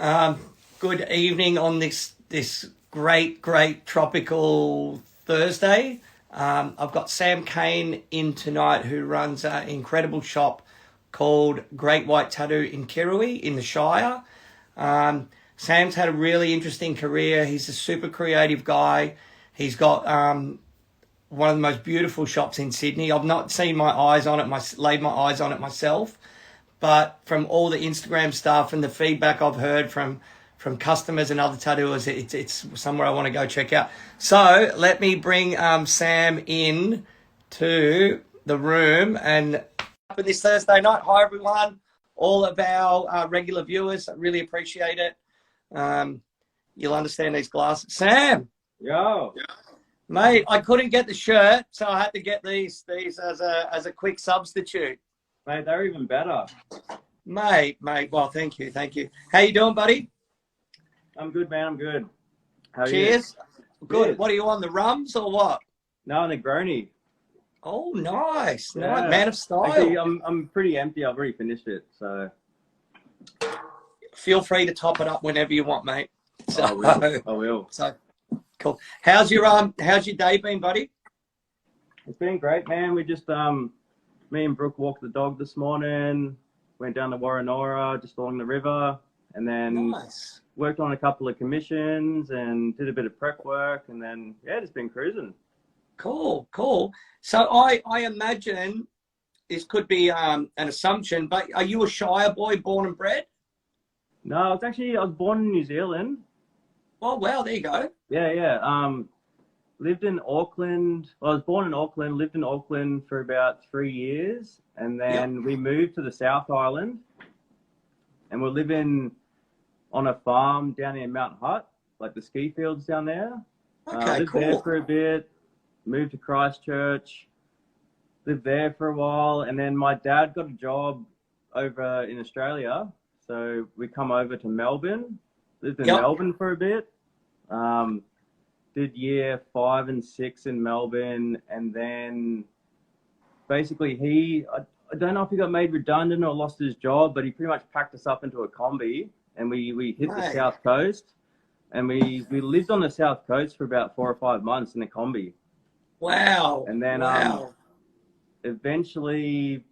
Um, Good evening on this great tropical Thursday. I've got Sam Kane in tonight, who runs an incredible shop called Great White Tattoo in Kirrawee in the Shire. Sam's had a really interesting career. He's a super creative guy. He's got one of the most beautiful shops in Sydney. I've not seen my eyes on it, laid my eyes on it myself, but from all the Instagram stuff and the feedback I've heard from customers and other tattooers, it's somewhere I want to go check out. So let me bring Sam in to the room and for this Thursday night. Hi everyone, all of our regular viewers. I really appreciate it. You'll understand these glasses. Sam. Yo. Mate, I couldn't get the shirt, so I had to get these as a quick substitute. Mate, they're even better. Mate, well, thank you. How you doing, buddy? I'm good, man. I'm good. How are Cheers. you? Good. Cheers. What are you on, the rums or what? No, Negroni. Oh, nice. Yeah. Nice. Man of style. Actually, I'm pretty empty. I've already finished it, so. Feel free to top it up whenever you want, mate. So, I will. So, cool. How's your day been, buddy? It's been great, man. We just me and Brooke walked the dog this morning. Went down to Warrenora, just along the river, and then Nice. worked on a couple of commissions and did a bit of prep work, and then yeah, just been cruising. Cool. So I imagine this could be an assumption, but are you a Shire boy, born and bred? No, I was born in New Zealand. Oh, wow, there you go. Yeah. Lived in Auckland. Well, I was born in Auckland, lived in Auckland for about 3 years. And then we moved to the South Island. And we're living on a farm down in Mount Hutt, like the ski fields down there. Okay, Lived cool. there for a bit, moved to Christchurch, lived there for a while. And then my dad got a job over in Australia. So we come over to Melbourne, lived in Melbourne for a bit. Did year 5 and 6 in Melbourne, and then basically I don't know if he got made redundant or lost his job, but he pretty much packed us up into a combi, and we hit the South Coast, and we lived on the South Coast for about 4 or 5 months in a combi. Wow. And then eventually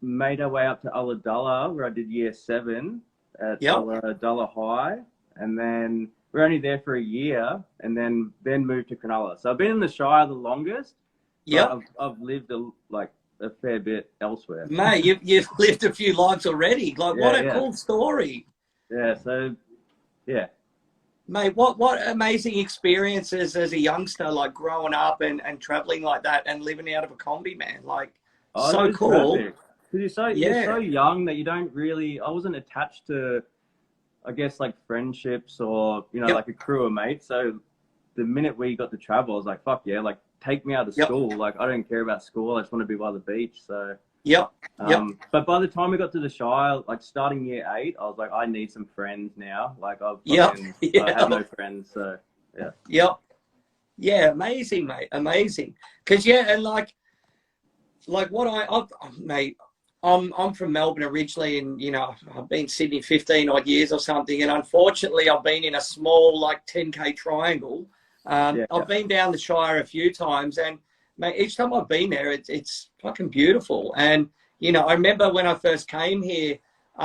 made our way up to Ulladulla, where I did year 7 at Ulladulla High, and then we're only there for a year, and then moved to Cronulla. So I've been in the Shire the longest. Yeah. I've lived a fair bit elsewhere. Mate, you've lived a few lives already. Like, what a cool story. Yeah. So, yeah. Mate, what amazing experiences as a youngster, like growing up and traveling like that and living out of a combi, man. Like, so cool. Because you're so young that you don't really. I wasn't attached to, I guess, like friendships or, like a crew of mates. So the minute we got to travel, I was like, fuck yeah, like take me out of school. Like, I don't care about school. I just want to be by the beach. So, but by the time we got to the Shire, like starting year 8, I was like, I need some friends now. Like, I have no friends. So, yeah. Yeah, amazing, mate. Amazing. Because, and like what mate, I'm from Melbourne originally, and I've been in Sydney 15 odd years or something, and unfortunately I've been in a small like 10k triangle. I've been down the Shire a few times, and mate, each time I've been there, it's fucking beautiful. And I remember when I first came here,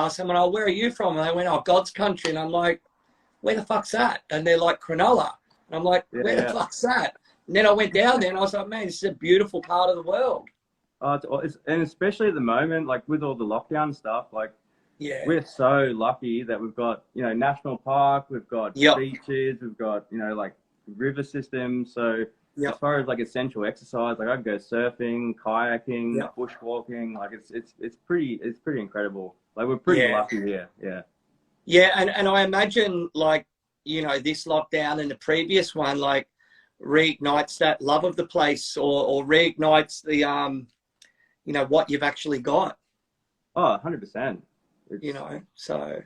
someone, "Oh, where are you from?" And they went, "Oh, God's country," and I'm like, "Where the fuck's that?" And they're like, "Cronulla," and I'm like, "Where the fuck's that?" And then I went down there, and I was like, "Man, this is a beautiful part of the world." And especially at the moment, like with all the lockdown stuff, like we're so lucky that we've got, national park, we've got beaches, we've got, like river systems. So as far as like essential exercise, like I can go surfing, kayaking, bushwalking, like it's pretty incredible. Like we're pretty lucky here. Yeah. And I imagine like, this lockdown and the previous one, like reignites that love of the place or reignites the, what you've actually got. Oh, 100%. So.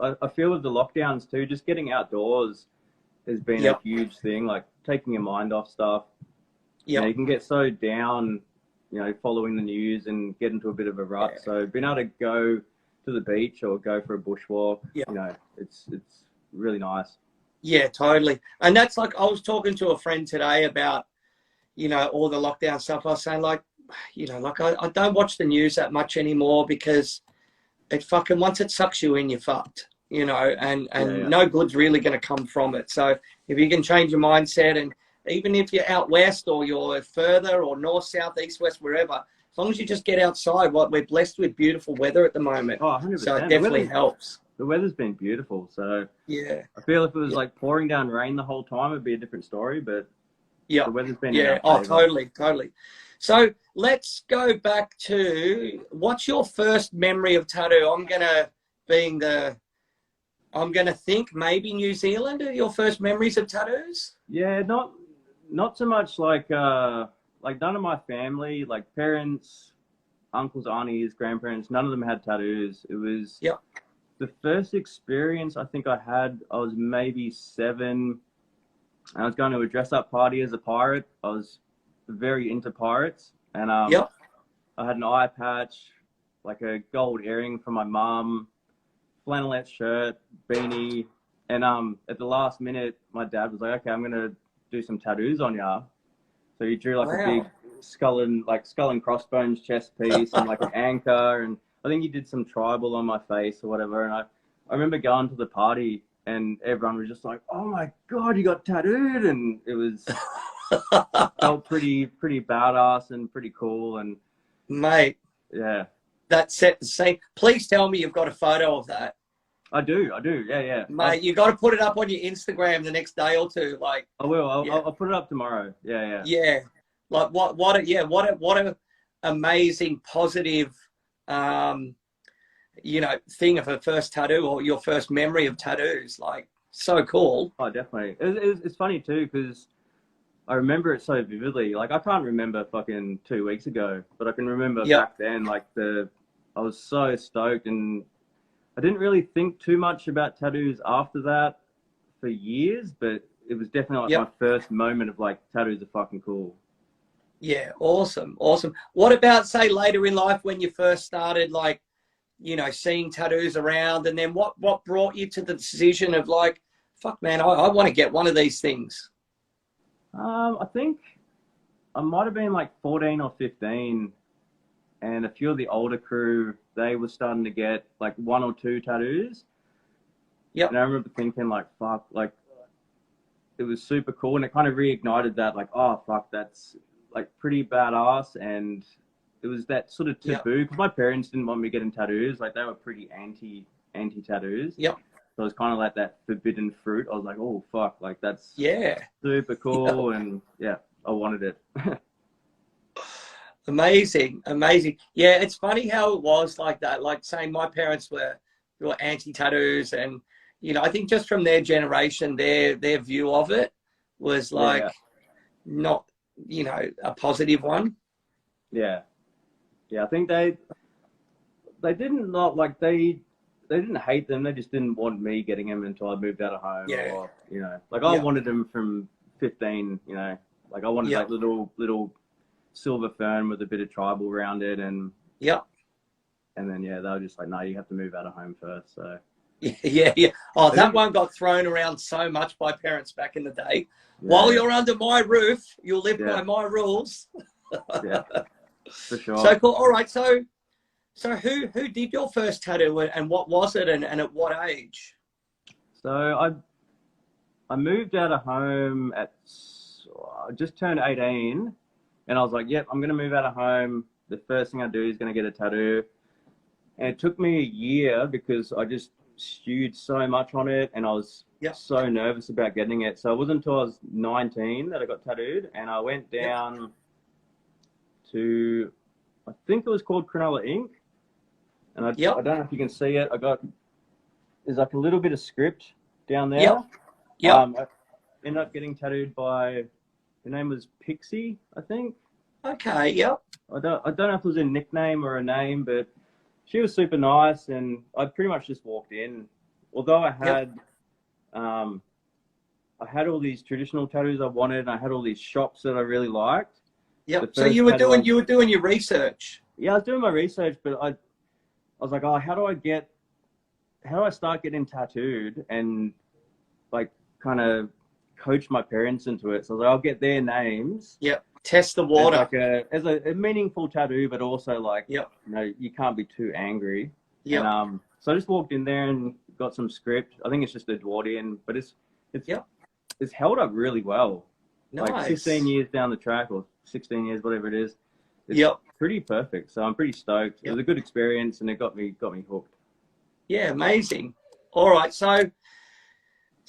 I feel with the lockdowns too, just getting outdoors has been a huge thing, like taking your mind off stuff. You can get so down, following the news and get into a bit of a rut. So being able to go to the beach or go for a bushwalk. Yeah. You know, it's really nice. Yeah, totally. And that's like, I was talking to a friend today about, you know, all the lockdown stuff. I was saying, like, you know, like I don't watch the news that much anymore because it fucking, once it sucks you in, you're fucked, you know, and no good's really going to come from it. So if you can change your mindset, and even if you're out west or you're further or north, south, east, west, wherever, as long as you just get outside, we're blessed with beautiful weather at the moment. Oh, 100%. So it definitely helps. The weather's been beautiful. So yeah, I feel if it was like pouring down rain the whole time, it'd be a different story. But yeah, the weather's been totally. So let's go back to, what's your first memory of tattoo? I'm gonna think maybe New Zealand are your first memories of tattoos. Yeah, not so much like none of my family, like parents, uncles, aunties, grandparents, none of them had tattoos. It was the first experience I think I had. I was maybe 7, and I was going to a dress-up party as a pirate. I was very into pirates, and I had an eye patch, like a gold earring from my mum, flannelette shirt, beanie, and at the last minute, my dad was like, "Okay, I'm gonna do some tattoos on ya." So he drew like a big skull and crossbones chest piece and like an anchor, and I think he did some tribal on my face or whatever. And I remember going to the party, and everyone was just like, "Oh my god, you got tattooed!" And it was felt pretty badass and pretty cool. And mate, yeah, that set the scene. Please tell me you've got a photo of that. I do. Yeah. Mate, you got to put it up on your Instagram the next day or two. Like, I will. I'll put it up tomorrow. Yeah. Yeah. Like what a amazing positive, you know, thing of a first tattoo, or your first memory of tattoos. Like, so cool. Oh, definitely. It's funny too, because I remember it so vividly. Like, I can't remember fucking 2 weeks ago, but I can remember back then, like I was so stoked, and I didn't really think too much about tattoos after that for years, but it was definitely like my first moment of like, tattoos are fucking cool. Yeah, awesome. What about, say, later in life when you first started, like, you know, seeing tattoos around, and then what brought you to the decision of like, fuck man, I want to get one of these things? I think I might have been like 14 or 15, and a few of the older crew, they were starting to get like 1 or 2 tattoos. Yeah. And I remember thinking like, fuck, like it was super cool, and it kind of reignited that, like, oh fuck, that's like pretty badass. And it was that sort of taboo, because my parents didn't want me getting tattoos. Like, they were pretty anti tattoos. Yep. So it was kind of like that forbidden fruit. I was like, oh fuck, like that's super cool. And I wanted it. Amazing. Yeah, it's funny how it was like that. Like, saying my parents were anti-tattoos, and, you know, I think just from their generation, their view of it was like not, you know, a positive one. Yeah. I think they didn't they didn't hate them. They just didn't want me getting them until I moved out of home. Yeah. Or, you know, like I wanted them from 15. You know, like I wanted like little silver fern with a bit of tribal around it, and and then they were just like, no, you have to move out of home first. So yeah. Oh, that one got thrown around so much by parents back in the day. While you're under my roof, you'll live by my rules. Yeah, for sure. So cool. All right, so who did your first tattoo, and what was it, and at what age? So I moved out of home I just turned 18, and I was like, yep, I'm going to move out of home. The first thing I do is going to get a tattoo. And it took me a year because I just stewed so much on it, and I was so nervous about getting it. So it wasn't until I was 19 that I got tattooed, and I went down to, I think it was called Cronulla Ink. And I don't know if you can see it. There's like a little bit of script down there. I ended up getting tattooed by, her name was Pixie, I think. Okay, I don't know if it was a nickname or a name, but she was super nice, and I pretty much just walked in. Although I had all these traditional tattoos I wanted, and I had all these shops that I really liked. So you were doing your research. Yeah, I was doing my research, but I was like, oh, how do I start getting tattooed and like kind of coach my parents into it? So I was like, I'll get their names. Yep. Test the water. As a meaningful tattoo, but also like, yep. you know, you can't be too angry. Yep. And so I just walked in there and got some script. I think it's just Edwardian, but it's held up really well. Nice. Like 16 years down the track, or 16 years, whatever it is. It's pretty perfect. So I'm pretty stoked. It was a good experience, and it got me hooked. Yeah, amazing. All right, so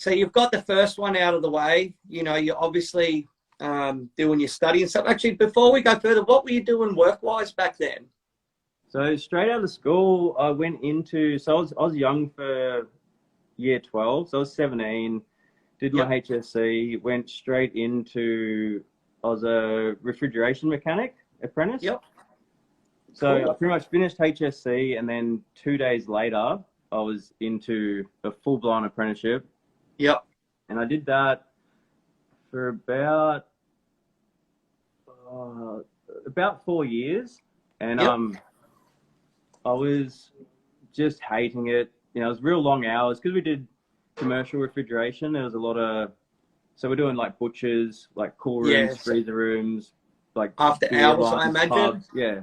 you've got the first one out of the way. You know, you're obviously doing your study and stuff. Actually, before we go further, what were you doing work-wise back then? So straight out of school, I went into. So I was young for year 12. So I was 17. Did my HSC. Went straight into. I was a refrigeration mechanic apprentice. Yep. So cool. I pretty much finished HSC, and then 2 days later, I was into a full-blown apprenticeship. Yep. And I did that for about 4 years, and I was just hating it. You know, it was real long hours because we did commercial refrigeration. There was a lot of, so we're doing like butchers, like cool rooms, freezer rooms, like after hours, I imagine. Pubs. Yeah.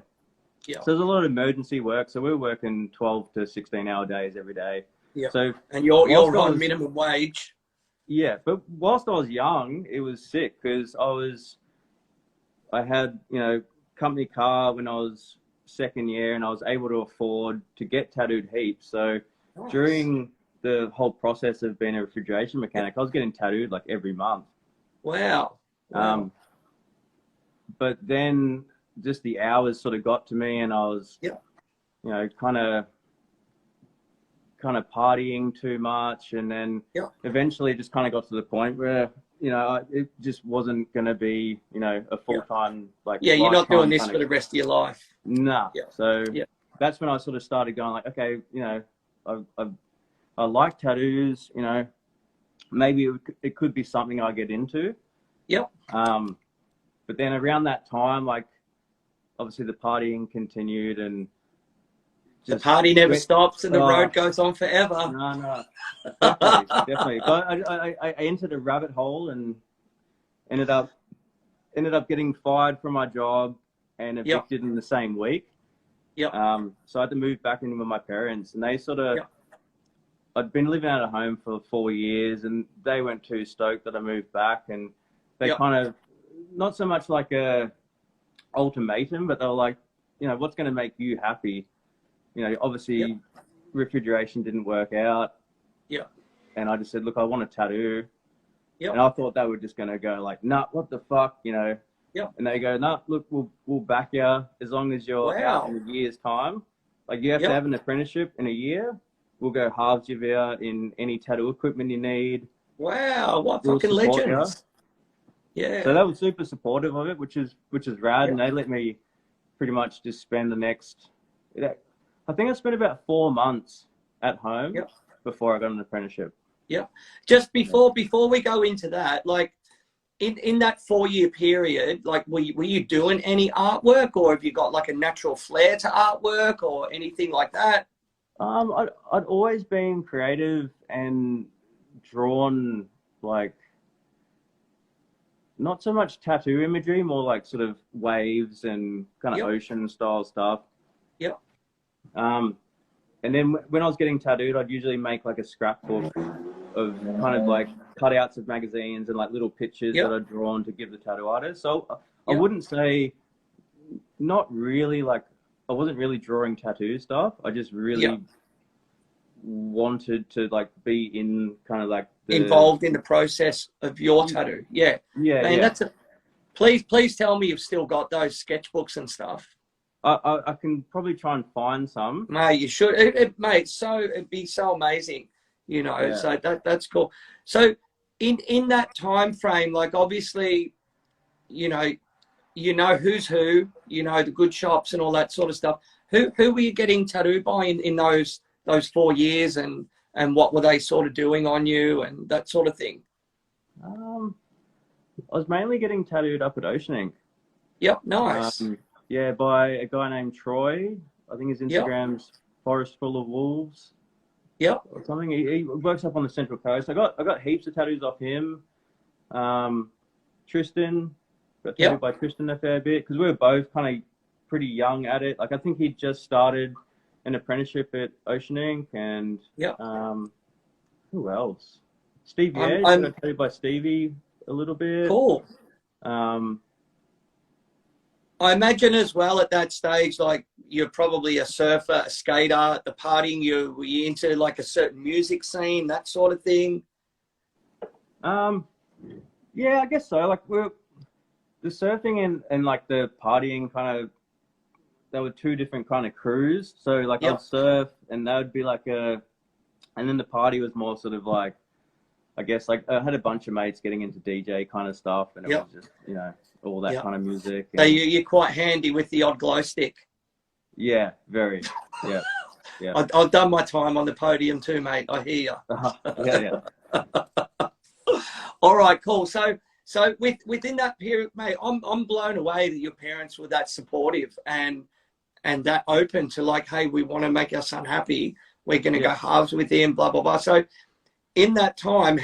Yeah. So there's a lot of emergency work. So we're working 12 to 16-hour days every day. Yeah. So and you're on minimum wage. Yeah, but whilst I was young, it was sick because I had, you know, company car when I was second year, and I was able to afford to get tattooed heaps. So during the whole process of being a refrigeration mechanic, I was getting tattooed like every month. Wow. But then just the hours sort of got to me, and I was, you know, kind of partying too much, and then eventually just kind of got to the point where, you know, it just wasn't going to be, you know, a full-time like you're not doing this for the rest of your life. Nah. So that's when I sort of started going like, okay, you know, I like tattoos, you know, maybe it could be something I get into. But then around that time, like obviously the partying continued, and the party never stops, and the road goes on forever. No, definitely. But I entered a rabbit hole and ended up getting fired from my job and evicted in the same week. So I had to move back in with my parents, and they sort of. I'd been living out of home for 4 years, and they weren't too stoked that I moved back, and they kind of, not so much like a ultimatum, but they were like, you know, what's going to make you happy? You know, obviously refrigeration didn't work out. And I just said, look, I want a tattoo. And I thought they were just going to go like, nah, what the fuck, you know? And they go, nah, look, we'll back you as long as you're out in a year's time. Like you have to have an apprenticeship in a year. We'll go halves you out in any tattoo equipment you need. Wow, what fucking legends. So they were super supportive of it, which is rad. And they let me pretty much just spend the next, I think I spent about 4 months at home before I got an apprenticeship. Just before we go into that, like in that 4-year period, like were you doing any artwork, or have you got like a natural flair to artwork or anything like that? I'd always been creative and drawn like not so much tattoo imagery, more like sort of waves and kind of ocean style stuff. And then when I was getting tattooed, I'd usually make like a scrapbook of kind of like cutouts of magazines and like little pictures that I'd drawn to give the tattoo artist. So I wouldn't say, not really, like I wasn't really drawing tattoo stuff. I just really wanted to like be in kind of like involved in the process of your tattoo. Man, that's please tell me you've still got those sketchbooks and stuff. I can probably try and find some. Mate, you should. Mate, it'd be so amazing, you know. So that's cool. So in that time frame, like obviously, you know who's who, you know, the good shops and all that sort of stuff. Who were you getting tattooed by in those 4 years, and what were they sort of doing on you and that sort of thing? I was mainly getting tattooed up at Ocean Ink. Nice. By a guy named Troy. I think his Instagram's Forest Full of Wolves. Yep. Or something. He works up on the Central Coast. I got heaps of tattoos off him. Tristan got tattooed by Tristan a fair bit because we were both kind of pretty young at it. Like I think he just started an apprenticeship at Ocean Ink, and who else? Steve Yeh got tattooed by Stevie a little bit. Cool. I imagine as well at that stage, like you're probably a surfer, a skater, the partying, were you into like a certain music scene, that sort of thing? Yeah, I guess so. Like the surfing and like the partying kind of, there were two different kind of crews. So like I'd surf and that would be like and then the party was more sort of like, I guess like I had a bunch of mates getting into DJ kind of stuff, and it was just, you know, all that kind of music. So you're quite handy with the odd glow stick. Yeah, very. Yeah. I've done my time on the podium too, mate. I hear you. All right, cool. So within that period, mate, I'm blown away that your parents were that supportive and that open to like, hey, we want to make our son happy. We're going to go halves with him, blah, blah, blah. So in that time,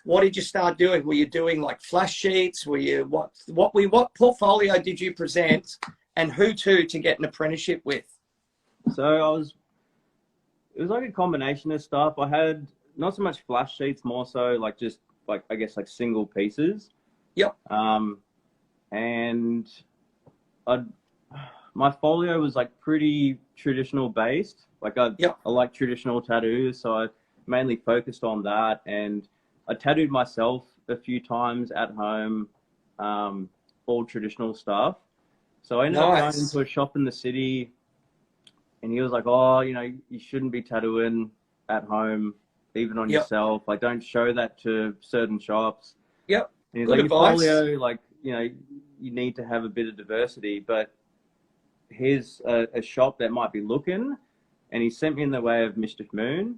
what did you start doing? Were you doing like flash sheets? Were you, what portfolio did you present and who to get an apprenticeship with? So it was like a combination of stuff. I had not so much flash sheets, more so like just like, I guess like single pieces. Yep. And my folio was like pretty traditional based. Like I like traditional tattoos. So I mainly focused on that, and I tattooed myself a few times at home, all traditional stuff. So I ended up going into a shop in the city, and he was like, oh, you know, you shouldn't be tattooing at home, even on yourself. Like, don't show that to certain shops. Yep. And he's like, your folio, like, you know, you need to have a bit of diversity, but here's a shop that might be looking. And he sent me in the way of Mischief Moon.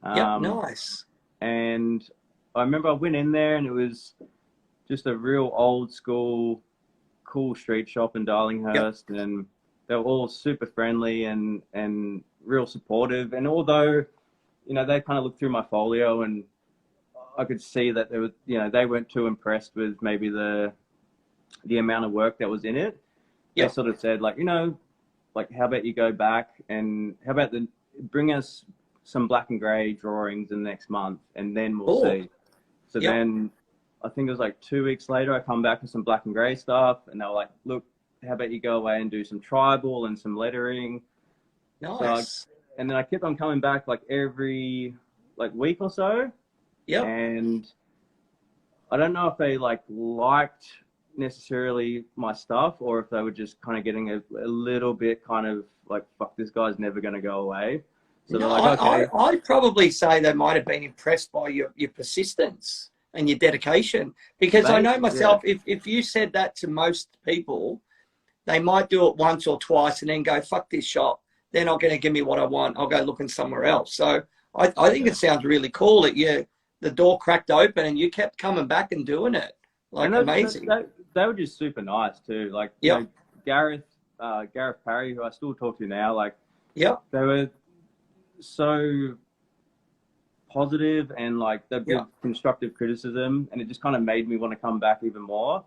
Nice. And I remember I went in there, and it was just a real old school, cool street shop in Darlinghurst. And they were all super friendly and real supportive. And although, you know, they kind of looked through my folio, and I could see that there was, you know, they weren't too impressed with maybe the amount of work that was in it. They sort of said, like, you know, like, how about you go back and how about bring us some black and gray drawings in the next month, and then we'll see. So then I think it was like 2 weeks later, I come back with some black and gray stuff, and they were like, look, how about you go away and do some tribal and some lettering. Nice. And then I kept on coming back like every like week or so. Yep. And I don't know if they like liked necessarily my stuff, or if they were just kind of getting a little bit kind of like, fuck, this guy's never going to go away. So they're like, okay. I'd probably say they might have been impressed by your persistence and your dedication, because I know myself, if you said that to most people, they might do it once or twice and then go, fuck this shop, they're not going to give me what I want, I'll go looking somewhere else. So I think it sounds really cool that the door cracked open and you kept coming back and doing it. Like, amazing. They were just super nice too. Like, you know, Gareth Parry, who I still talk to now, like, they were so positive, and like they give constructive criticism, and it just kind of made me want to come back even more.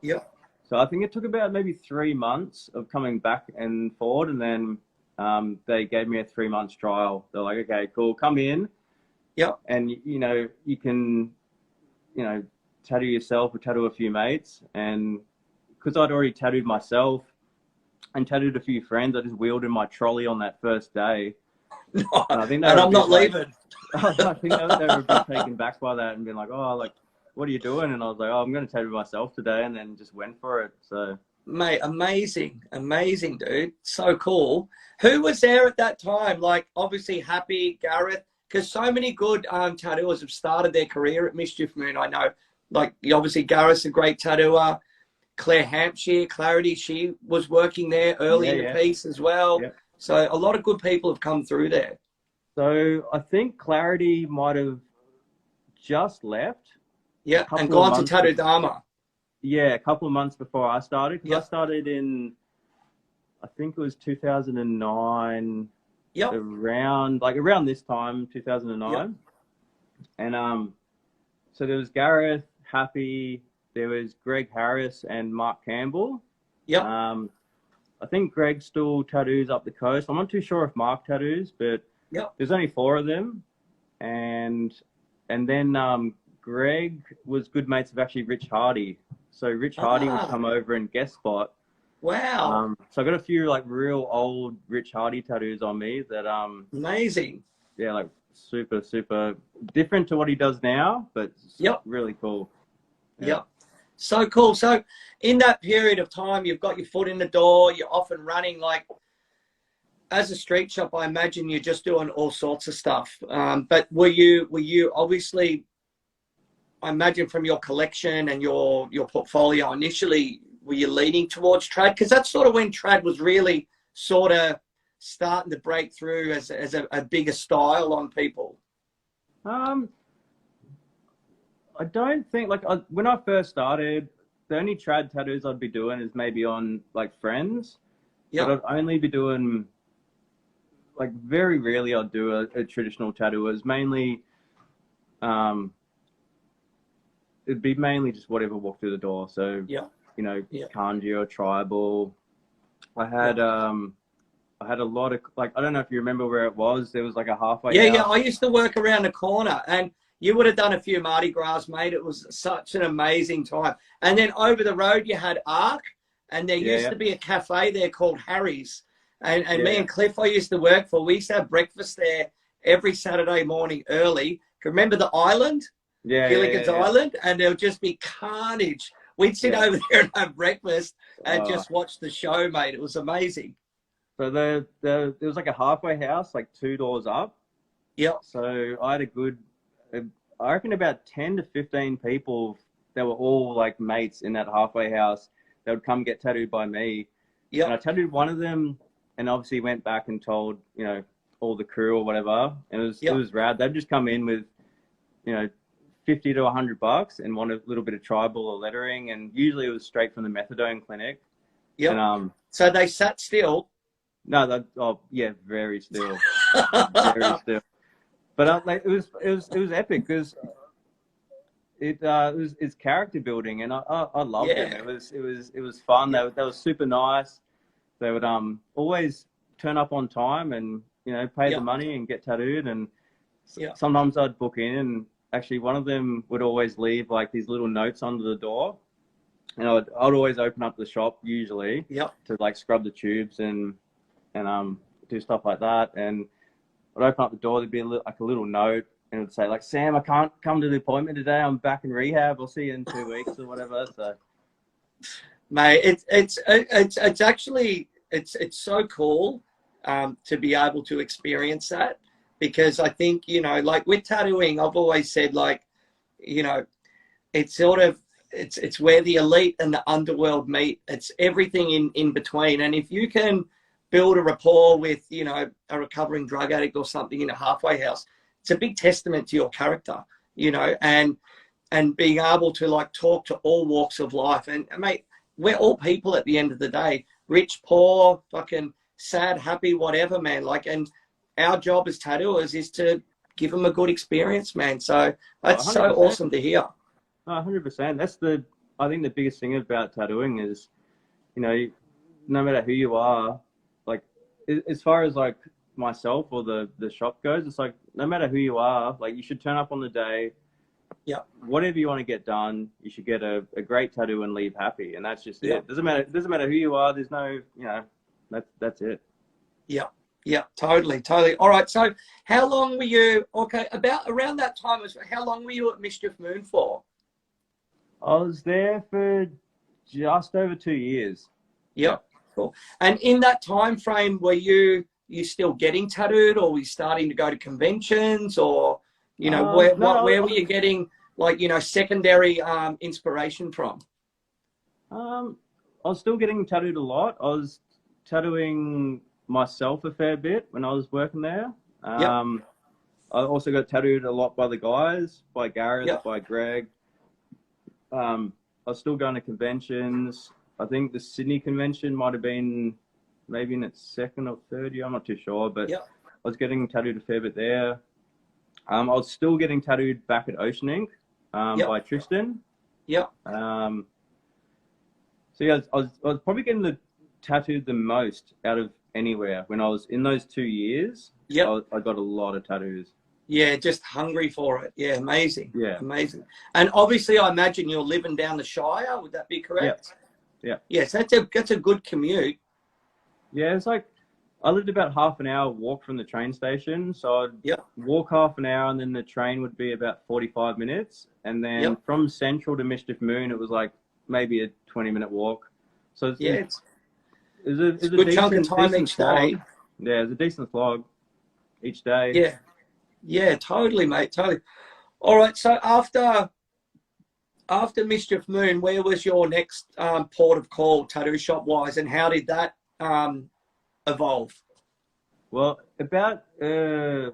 So I think it took about maybe 3 months of coming back and forward, and then they gave me a 3 months trial. They're like, okay, cool, come in. And you know, you can, you know, tattoo yourself or tattoo a few mates. And because I'd already tattooed myself and tattooed a few friends, I just wheeled in my trolley on that first day. And I think I'm not leaving. I think they were a bit taken back by that and being like, oh, like, what are you doing? And I was like, oh, I'm going to tattoo myself today, and then just went for it. So, mate, amazing, dude. So cool. Who was there at that time? Like, obviously Happy, Gareth, because so many good tattooers have started their career at Mischief Moon. I know, like, obviously Gareth's a great tattooer. Claire Hampshire, Clarity, she was working there early in the piece as well. So a lot of good people have come through there. So I think Clarity might have just left. And gone to Tattoo Dharma. A couple of months before I started. Because I started in, I think it was 2009 Yep. around this time, 2009. Yep. And so there was Gareth, Happy, there was Greg Harris and Mark Campbell. Yep. I think Greg still tattoos up the coast. I'm not too sure if Mark tattoos, but Yep. there's only 4 of them. And then Greg was good mates with actually Rich Hardy. So Rich Hardy would come over and guest spot. Wow. So I got a few like real old Rich Hardy tattoos on me that Amazing. yeah, like super, super different to what he does now, but Yep. really cool. Yeah. Yep. So cool. So in that period of time, you've got your foot in the door, you're off and running. Like, as a street shop, I imagine you're just doing all sorts of stuff. But were you obviously, I imagine from your collection and your portfolio initially, were you leaning towards trad? Because that's sort of when trad was really sort of starting to break through as a bigger style on people. I don't think when I first started, the only trad tattoos I'd be doing is maybe on like friends. Yeah. But I'd only be doing like very rarely I'd do a traditional tattoo. It was mainly it'd be mainly just whatever walked through the door. So yeah. Kanji or tribal. I had a lot of like, I don't know if you remember where it was. There was like a halfway house. Yeah. I used to work around the corner, and you would have done a few Mardi Gras, mate. It was such an amazing time. And then over the road, you had Arc, and there used to be a cafe there called Harry's. And me and Cliff, I used to work for, we used to have breakfast there every Saturday morning early. Remember the island? Gilligan's Island? And there'll just be carnage. We'd sit over there and have breakfast and just watch the show, mate. It was amazing. So there was like a halfway house, like 2 doors up. Yep. So I had I reckon about 10 to 15 people that were all like mates in that halfway house that would come get tattooed by me. Yep. And I tattooed one of them and obviously went back and told, all the crew or whatever. And it was rad. They'd just come in with, $50 to $100 and want a little bit of tribal or lettering. And usually it was straight from the methadone clinic. Yep. And, so they sat still? No, very still. Very still. But it was epic because it's character building, and I loved it. It was fun. They were super nice. They would always turn up on time and pay the money and get tattooed. And sometimes I'd book in, and actually one of them would always leave like these little notes under the door, and I'd always open up the shop usually to like scrub the tubes and do stuff like that. And I'd open up the door, there'd be a little note, and it would say like, Sam, I can't come to the appointment today. I'm back in rehab. I'll see you in 2 weeks or whatever. So, mate, it's actually so cool to be able to experience that, because I think like with tattooing, I've always said like it's sort of it's where the elite and the underworld meet. It's everything in between, and if you can build a rapport with, a recovering drug addict or something in a halfway house, it's a big testament to your character, and being able to like talk to all walks of life. And mate, we're all people at the end of the day, rich, poor, fucking sad, happy, whatever, man. Like, and our job as tattooers is to give them a good experience, man. So that's 100%. So awesome to hear. 100%. I think the biggest thing about tattooing is, no matter who you are, like as far as like myself or the shop goes, it's like no matter who you are, like you should turn up on the day. Yeah. Whatever you want to get done, you should get a great tattoo and leave happy, and that's just it. Doesn't matter who you are. There's no, that's it. Yeah. Yeah. Totally. All right. So how long were you? Okay, around that time how long were you at Mischief Moon for? I was there for just over 2 years. Yep. Cool. And in that time frame, were you still getting tattooed, or were you starting to go to conventions, or where were you getting like secondary inspiration from? I was still getting tattooed a lot. I was tattooing myself a fair bit when I was working there. I also got tattooed a lot by the guys, by Gareth, by Greg. I was still going to conventions. I think the Sydney convention might have been maybe in its second or third year. I'm not too sure, but was getting tattooed a fair bit there. I was still getting tattooed back at Ocean Ink by Tristan. Yep. So yeah, I was probably getting tattooed the most out of anywhere when I was in those 2 years. Yep. I got a lot of tattoos. Yeah, just hungry for it. Yeah, amazing. Yeah. Amazing. And obviously, I imagine you're living down the Shire. Would that be correct? Yeah. Yes, that's a good commute. Yeah, it's like I lived about half an hour walk from the train station. So I'd walk half an hour and then the train would be about 45 minutes. And then from Central to Mischief Moon, it was like maybe a 20-minute walk. So it's a good chunk of time each day. Yeah, it's a decent slog each day. Yeah, totally, mate. Totally. All right. So after Mischief Moon, where was your next port of call, tattoo shop wise, and how did that evolve? Well, about a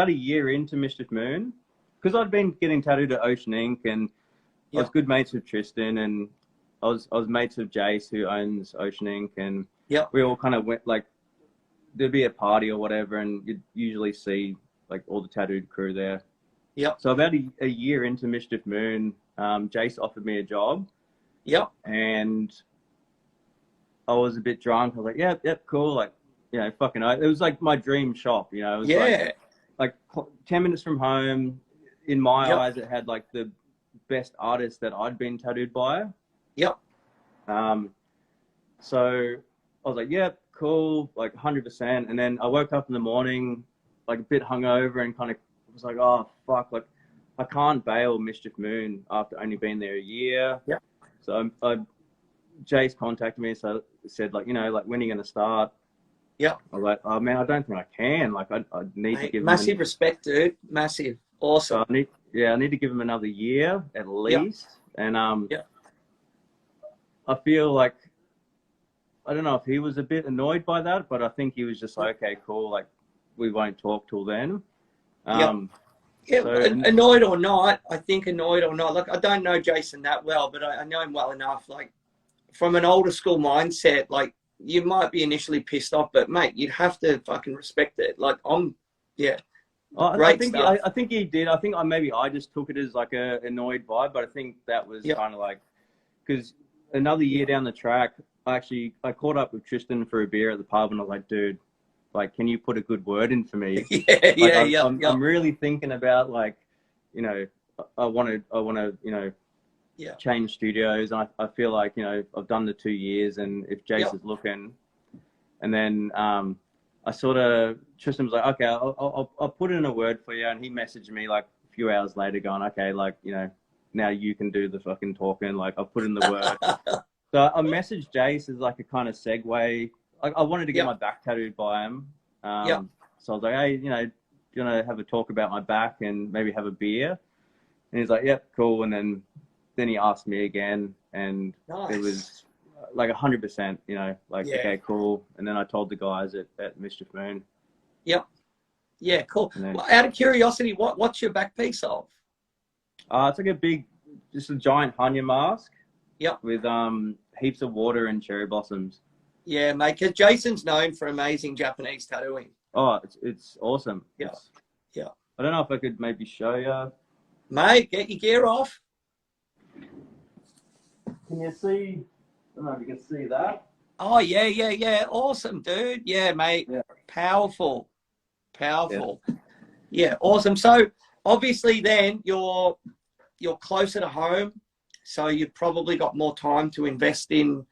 year into Mischief Moon, because I'd been getting tattooed at Ocean Ink, and I was good mates with Tristan, and I was mates with Jace, who owns Ocean Ink, and we all kind of went, like, there'd be a party or whatever, and you'd usually see like all the tattooed crew there. Yep. So about a year into Mischief Moon, Jace offered me a job. Yep. And I was a bit drunk. I was like, yep, cool. Like, you know, fucking, it was like my dream shop, you know. It was like 10 minutes from home. In my eyes, it had like the best artists that I'd been tattooed by. Yep. So I was like, yep, cool, like 100%. And then I woke up in the morning, like a bit hungover, and kind of was like, oh fuck, like I can't bail Mischief Moon after only being there a year. Yeah. So Jace contacted me, so said, like, you know, like, when are you going to start? Yeah. I was like, oh man, I don't think I can. Like, I need to give massive respect, dude. Massive. Awesome. So I need to give him another year at least. And I feel like, I don't know if he was a bit annoyed by that, but I think he was just like, okay, cool, like, we won't talk till then. Annoyed or not, I think annoyed or not. Like, I don't know Jason that well, but I know him well enough. Like, from an older school mindset, like, you might be initially pissed off, but mate, you'd have to fucking respect it. Like, I think he did. I think maybe I just took it as like a annoyed vibe, but I think that was kind of like, because another year down the track, I caught up with Tristan for a beer at the pub, and I was like, dude, like, can you put a good word in for me? I'm really thinking about, like, you know, I want to, you know, change studios. And I feel like, you know, I've done the 2 years, and if Jace is looking, and then Tristan was like, okay, I'll put in a word for you. And he messaged me like a few hours later going, okay, like, you know, now you can do the fucking talking. Like, I'll put in the word. So I messaged Jace as like a kind of segue. I wanted to get my back tattooed by him. So I was like, hey, you know, do you want to have a talk about my back and maybe have a beer? And he's like, yep, cool. And then he asked me again, and it was like 100%, you know, like, okay, cool. And then I told the guys at Mischief Moon. Yep. Yeah, cool. Well, out of curiosity, what's your back piece of? It's like just a giant Hanya mask. Yep. With heaps of water and cherry blossoms. Yeah, mate, because Jason's known for amazing Japanese tattooing. Oh, it's awesome. Yeah. I don't know if I could maybe show you. Mate, get your gear off. Can you see? I don't know if you can see that. Oh, yeah. Awesome, dude. Yeah, mate. Yeah. Powerful. Yeah, awesome. So, obviously, then, you're closer to home, so you've probably got more time to invest in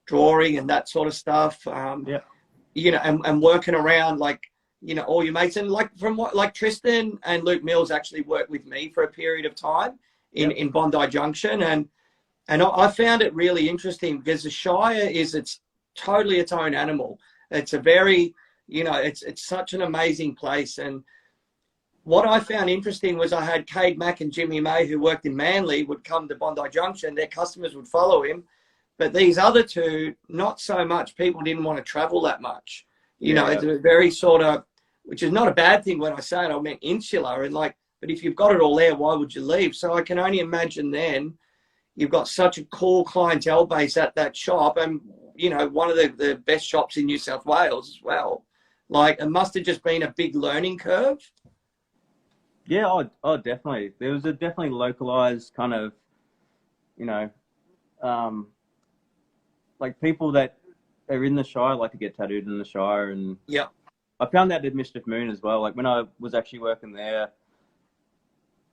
drawing and that sort of stuff. You know, and working around, like, you know, all your mates. And like Tristan and Luke Mills actually worked with me for a period of time in Bondi Junction. And I found it really interesting because the Shire it's totally its own animal. It's a very, you know, it's such an amazing place. And what I found interesting was I had Cade Mack and Jimmy May, who worked in Manly, would come to Bondi Junction. Their customers would follow him. But these other two, not so much. People didn't want to travel that much. You know, it's a very sort of, which is not a bad thing when I say it, I meant insular. And like, but if you've got it all there, why would you leave? So I can only imagine then you've got such a cool clientele base at that shop. And, you know, one of the best shops in New South Wales as well. Like, it must have just been a big learning curve. Yeah, definitely. There was a definitely localized kind of, you know, um, like people that are in the Shire like to get tattooed in the Shire, and Yeah, I found that at Mischief Moon as well. Like when I was actually working there,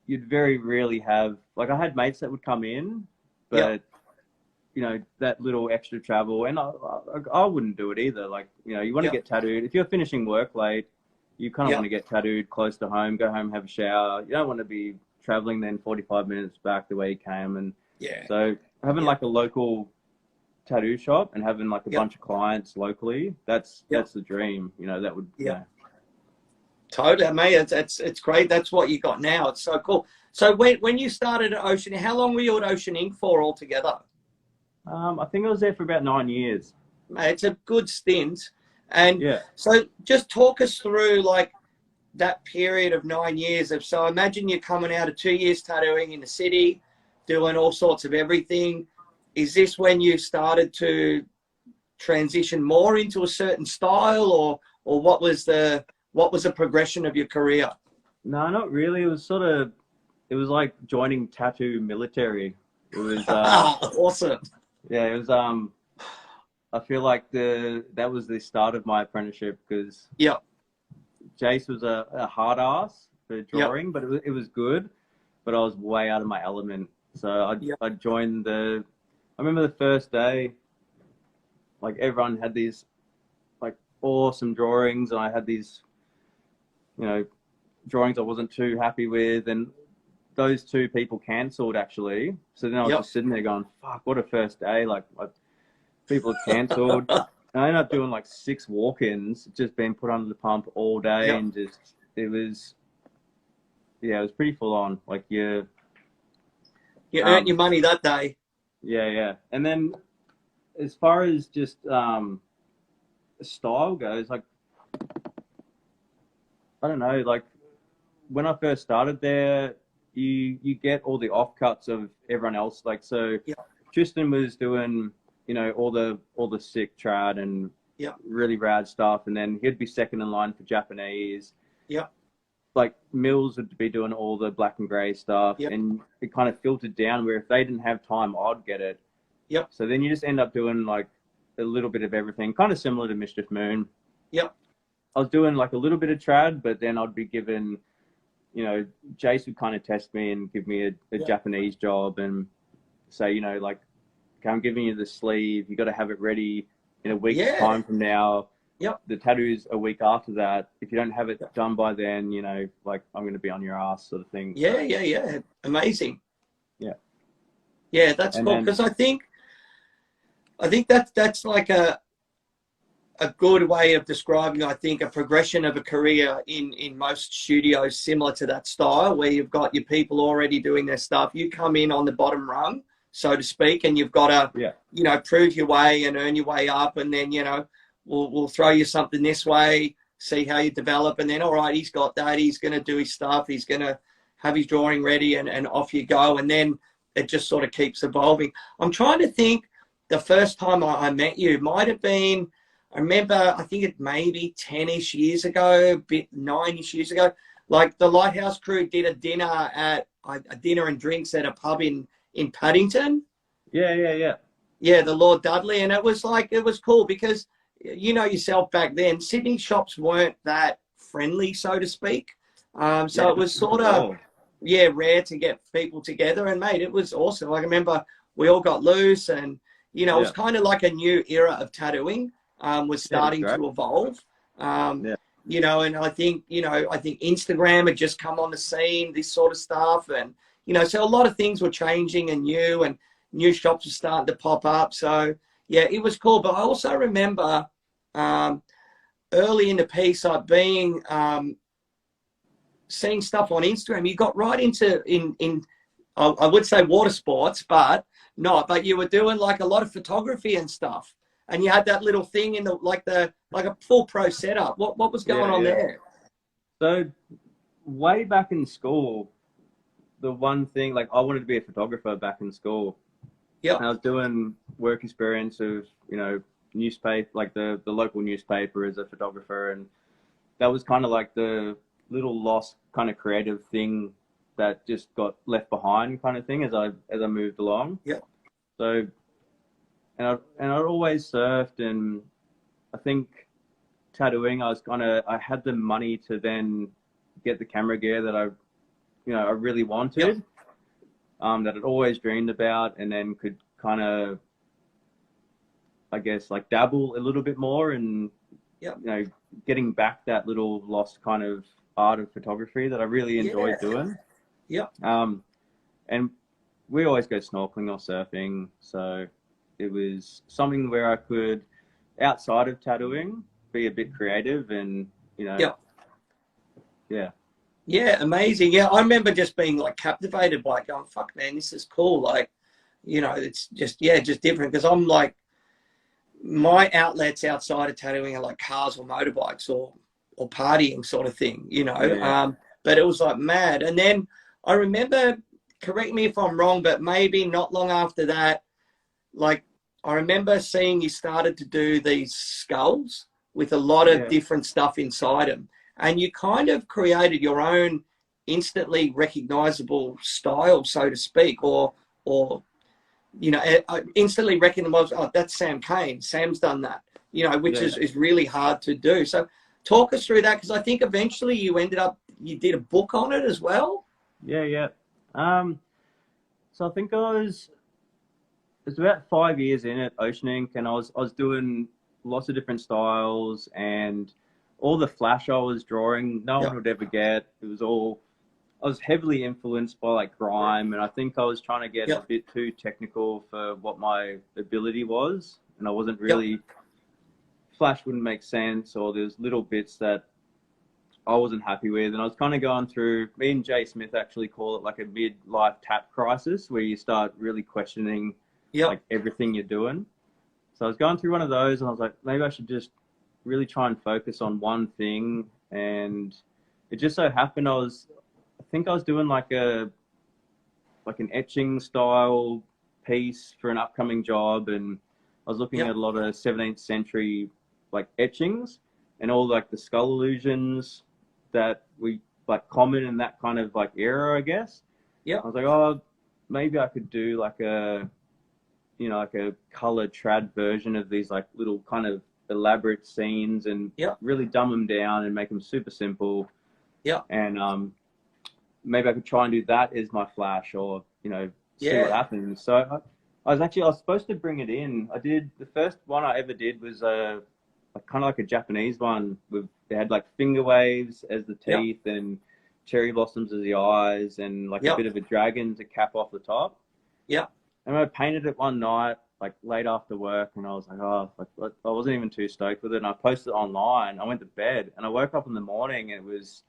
you'd very rarely have like I had mates that would come in, yeah, but that little extra travel, and I wouldn't do it either. Like you want to yeah, get tattooed if you're finishing work late. You kind of yeah, want to get tattooed close to home, go home, have a shower. You don't want to be traveling then 45 minutes back the way you came. And yeah, so having yeah, like a local tattoo shop and having like a yeah, bunch of clients locally, that's yeah, the dream. That would yeah. Totally, mate. It's great. That's what you got now. It's so cool. So when you started at Ocean, how long were you at Ocean Ink for altogether? I think I was there for about 9 years. Mate, it's a good stint. And Yeah. so just talk us through like that period of 9 years of, so imagine you're coming out of 2 years tattooing in the city, doing all sorts of everything. Is this when you started to transition more into a certain style, or what was the progression of your career? No, not really. It was like joining tattoo military. It was, Awesome. yeah, it was, I feel like that was the start of my apprenticeship because Yeah. Jace was a hard ass for Yeah. drawing, but it was good. But I was way out of my element. So Yeah. I joined I remember the first day, like everyone had these like awesome drawings, and I had these, drawings I wasn't too happy with, and those two people cancelled actually. So then I was Yeah. just sitting there going, "Fuck, what a first day!" Like people have cancelled. And I ended up doing like 6 walk-ins, just being put under the pump all day, Yeah. and it was, yeah, it was pretty full on. Like You earned your um, money that day. yeah, yeah. And then as far as just style goes, like I don't know, like when I first started there, you get all the offcuts of everyone else. Like so, Yeah. Tristan was doing all the sick trad and Yeah. really rad stuff, and then he'd be second in line for Japanese. Yeah. Like Mills would be doing all the black and grey stuff, Yeah. and it kind of filtered down where if they didn't have time, I'd get it. Yeah. So then you just end up doing like a little bit of everything, kind of similar to Mischief Moon. Yeah. I was doing like a little bit of trad, but then I'd be given, Jace would kind of test me and give me a Yeah. Japanese job and say, like, okay, I'm giving you the sleeve. You got to have it ready in a week's Yeah. time from now. Yep. The tattoo's a week after that. If you don't have it done by then, like I'm going to be on your ass sort of thing. Yeah. Yeah. Yeah. Amazing. Yeah. Yeah, that's And cool then, because I think that's like a good way of describing, I think, a progression of a career in most studios similar to that style, where you've got your people already doing their stuff. You come in on the bottom rung, so to speak, and you've got to, prove your way and earn your way up. And then, we'll throw you something this way, see how you develop. And then, all right, he's got that. He's going to do his stuff. He's going to have his drawing ready and off you go. And then it just sort of keeps evolving. I'm trying to think the first time I met you might have been, I remember, I think it maybe 10-ish years ago, 9-ish years ago, like the Lighthouse crew did a dinner and drinks at a pub in Paddington. yeah. Yeah, the Lord Dudley. And it was cool because, yourself back then, Sydney shops weren't that friendly, so to speak. So it was sort of, rare to get people together. And mate, it was awesome. Like I remember we all got loose and, it was kind of like a new era of tattooing. Was starting to evolve. And I think Instagram had just come on the scene, this sort of stuff. And, so a lot of things were changing and new shops were starting to pop up. So, yeah, it was cool. But I also remember early in the piece, seeing stuff on Instagram. You got right into, I would say water sports, but not. But you were doing like a lot of photography and stuff. And you had that little thing in like a full pro setup. What was going on there? So way back in school, the one thing, like I wanted to be a photographer back in school. Yeah. I was doing work experience of, newspaper, like the local newspaper as a photographer. And that was kind of like the little lost kind of creative thing that just got left behind kind of thing as I moved along. Yeah. So, and I always surfed, and I think tattooing, I had the money to then get the camera gear that I really wanted, that I'd always dreamed about, and then could kind of, I guess, like dabble a little bit more, and getting back that little lost kind of art of photography that I really enjoyed doing. Yeah. And we always go snorkeling or surfing, so it was something where I could, outside of tattooing, be a bit creative and, yeah. Yeah, amazing. Yeah, I remember just being like captivated by it, going, fuck, man, this is cool. Like, it's just different, because I'm like, my outlets outside of tattooing are like cars or motorbikes or partying sort of thing, but it was like mad. And then I remember, correct me if I'm wrong, but maybe not long after that, like, I remember seeing you started to do these skulls with a lot of different stuff inside them. And you kind of created your own instantly recognizable style, so to speak, or instantly recognizable. Oh, that's Sam Kane. Sam's done that, which is really hard to do. So talk us through that, because I think eventually you did a book on it as well. Yeah. So I think it was about 5 years in at Ocean Ink, and I was doing lots of different styles, and all the flash I was drawing, no one would ever get. It was all, I was heavily influenced by like grime, and I think I was trying to get a bit too technical for what my ability was, and I wasn't really, flash wouldn't make sense, or there's little bits that I wasn't happy with, and I was kind of going through, me and Jay Smith actually call it like a midlife tap crisis, where you start really questioning like everything you're doing. So I was going through one of those, and I was like, maybe I should just really try and focus on one thing. And it just so happened I think I was doing like an etching style piece for an upcoming job, and I was looking at a lot of 17th century like etchings and all like the skull illusions that we like common in that kind of like era, I guess. I was like, oh, maybe I could do like a like a color trad version of these like little kind of elaborate scenes, and really dumb them down and make them super simple. And maybe I could try and do that as my flash, or see what happens. So I was supposed to bring it in. I did, the first one I ever did was kind of like a Japanese one with, they had like finger waves as the teeth and cherry blossoms as the eyes, and like a bit of a dragon to cap off the top. And I painted it one night, like late after work, and I was like, oh, like, I wasn't even too stoked with it. And I posted it online. I went to bed, and I woke up in the morning, and it was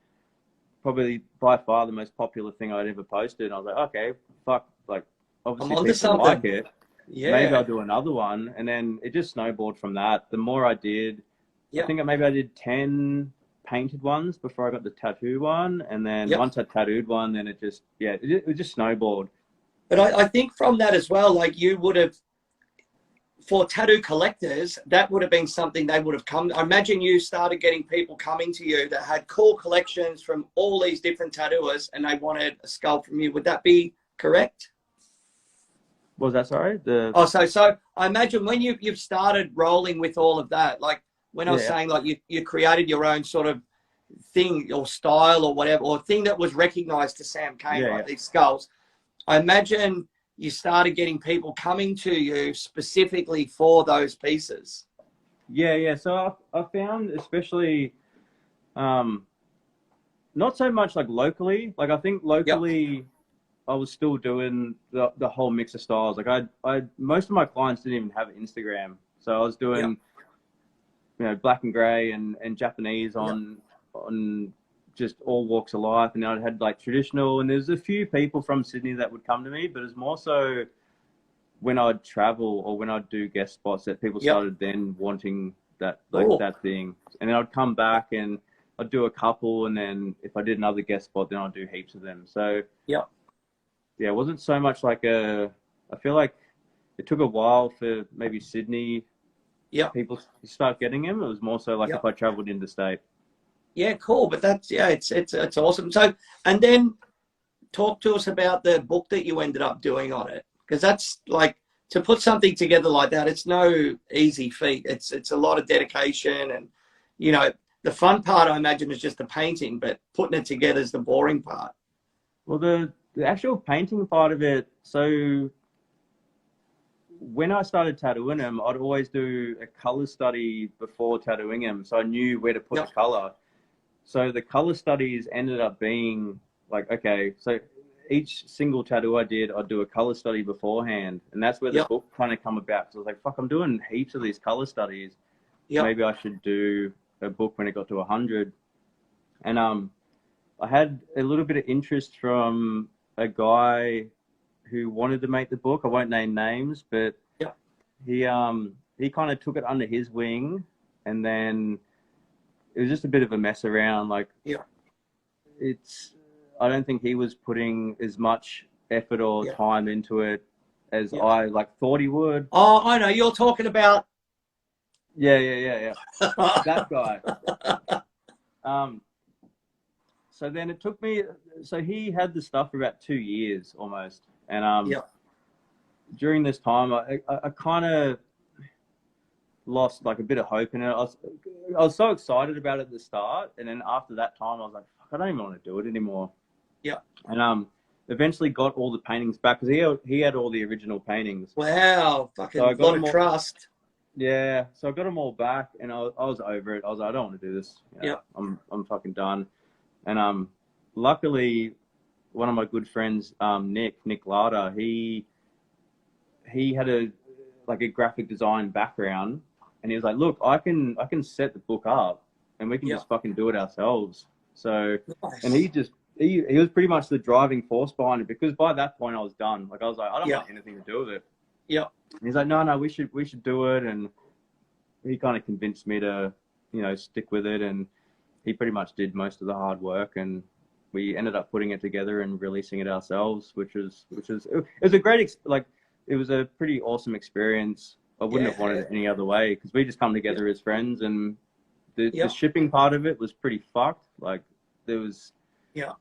probably by far the most popular thing I'd ever posted. And I was like, okay, fuck, like obviously people like it. Maybe I'll do another one. And then it just snowballed from that. The more I did, I think maybe I did 10 painted ones before I got the tattoo one. And then once I tattooed one, then it just, it just snowballed. But I think from that as well, like you would have, for tattoo collectors, that would have been something they would have come. I imagine you started getting people coming to you that had cool collections from all these different tattooers, and they wanted a skull from you. Would that be correct? What was that? Sorry? So I imagine when you've started rolling with all of that, like when I was saying, like you created your own sort of thing or style or whatever, or thing that was recognized to Sam Kane, like these skulls. I imagine you started getting people coming to you specifically for those pieces. Yeah. So I found, especially, not so much like locally. Like I think locally, I was still doing the whole mix of styles. Like I most of my clients didn't even have Instagram, so I was doing, black and gray and Japanese on just all walks of life. And I had like traditional, and there's a few people from Sydney that would come to me, but it's more so when I'd travel or when I'd do guest spots that people started then wanting that, like that thing. And then I'd come back and I'd do a couple, and then if I did another guest spot, then I'd do heaps of them. So it wasn't so much like I feel like it took a while for maybe Sydney people to start getting them. It was more so like if I traveled interstate. Yeah, cool. But that's yeah, it's awesome. So, and then talk to us about the book that you ended up doing on it, because that's like to put something together like that. It's no easy feat. It's a lot of dedication, and you know the fun part I imagine is just the painting, but putting it together is the boring part. Well, the actual painting part of it. So when I started tattooing him, I'd always do a color study before tattooing him, so I knew where to put Yep. the color. So the color studies ended up being like, okay, so each single tattoo I did, I'd do a color study beforehand, and that's where the Yep. book kind of come about. So I was like, fuck, I'm doing heaps of these color studies. Yep. Maybe I should do a book when it got to 100. And I had a little bit of interest from a guy who wanted to make the book. I won't name names, but Yep. he kind of took it under his wing, and then it was just a bit of a mess around. Like, Yep. I don't think he was putting as much effort or Yep. time into it as Yep. I like thought he would. Oh, I know you're talking about. Yeah. That guy. So then it took me. So he had the stuff for about 2 years almost, and Yep. during this time, I kind of lost like a bit of hope in it. I was so excited about it at the start, and then after that time, I was like, fuck, I don't even want to do it anymore. Yep. And eventually got all the paintings back because he had all the original paintings. Wow, fucking So I got lot of trust. Yeah, so I got them all back, and I was over it. I was like, I don't want to do this. You know, Yep. I'm fucking done. And luckily, one of my good friends, Nick Larder, he had a graphic design background, and he was like, look, I can set the book up, and we can Yep. just fucking do it ourselves. So, Nice. and he was pretty much the driving force behind it, because by that point I was done. Like, I was like, I don't Yep. want anything to do with it. Yep. And he's like, no, we should do it, and he kind of convinced me to, stick with it, and he pretty much did most of the hard work, and we ended up putting it together and releasing it ourselves, which was it was a great it was a pretty awesome experience. I wouldn't have wanted it any other way, because we just come together as friends, and the shipping part of it was pretty fucked. Like, there was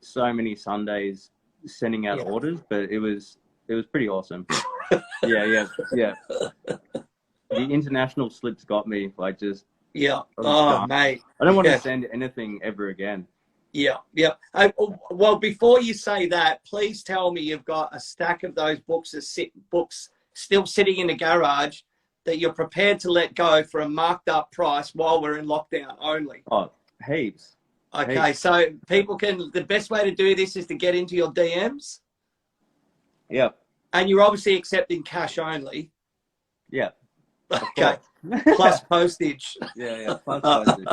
so many Sundays sending out orders, but it was pretty awesome. yeah. The international slips got me, like, just Oh, mate. I don't want to send anything ever again. Yeah. Well, before you say that, please tell me you've got a stack of those books still sitting in the garage that you're prepared to let go for a marked up price while we're in lockdown only. Oh, heaps. Okay, so people the best way to do this is to get into your DMs. Yep. And you're obviously accepting cash only. Yeah. Okay. Plus postage. Yeah. Plus postage.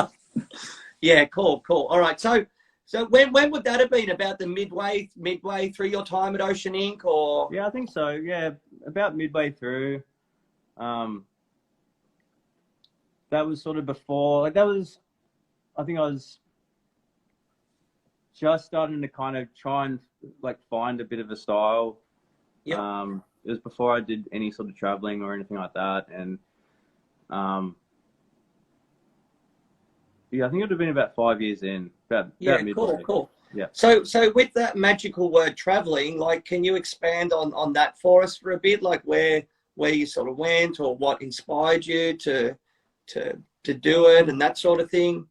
Yeah, cool. All right. So when would that have been? About the midway through your time at Ocean Ink, or? Yeah, I think so. Yeah, about midway through. That was sort of before. Like, I think I was just starting to kind of try and find a bit of a style. Yeah. It was before I did any sort of traveling or anything like that, and yeah, I think it would have been about 5 years in. About midway. Cool. Yeah. So with that magical word traveling, like, can you expand on that for us for a bit? Like, where you sort of went, or what inspired you to do it, and that sort of thing?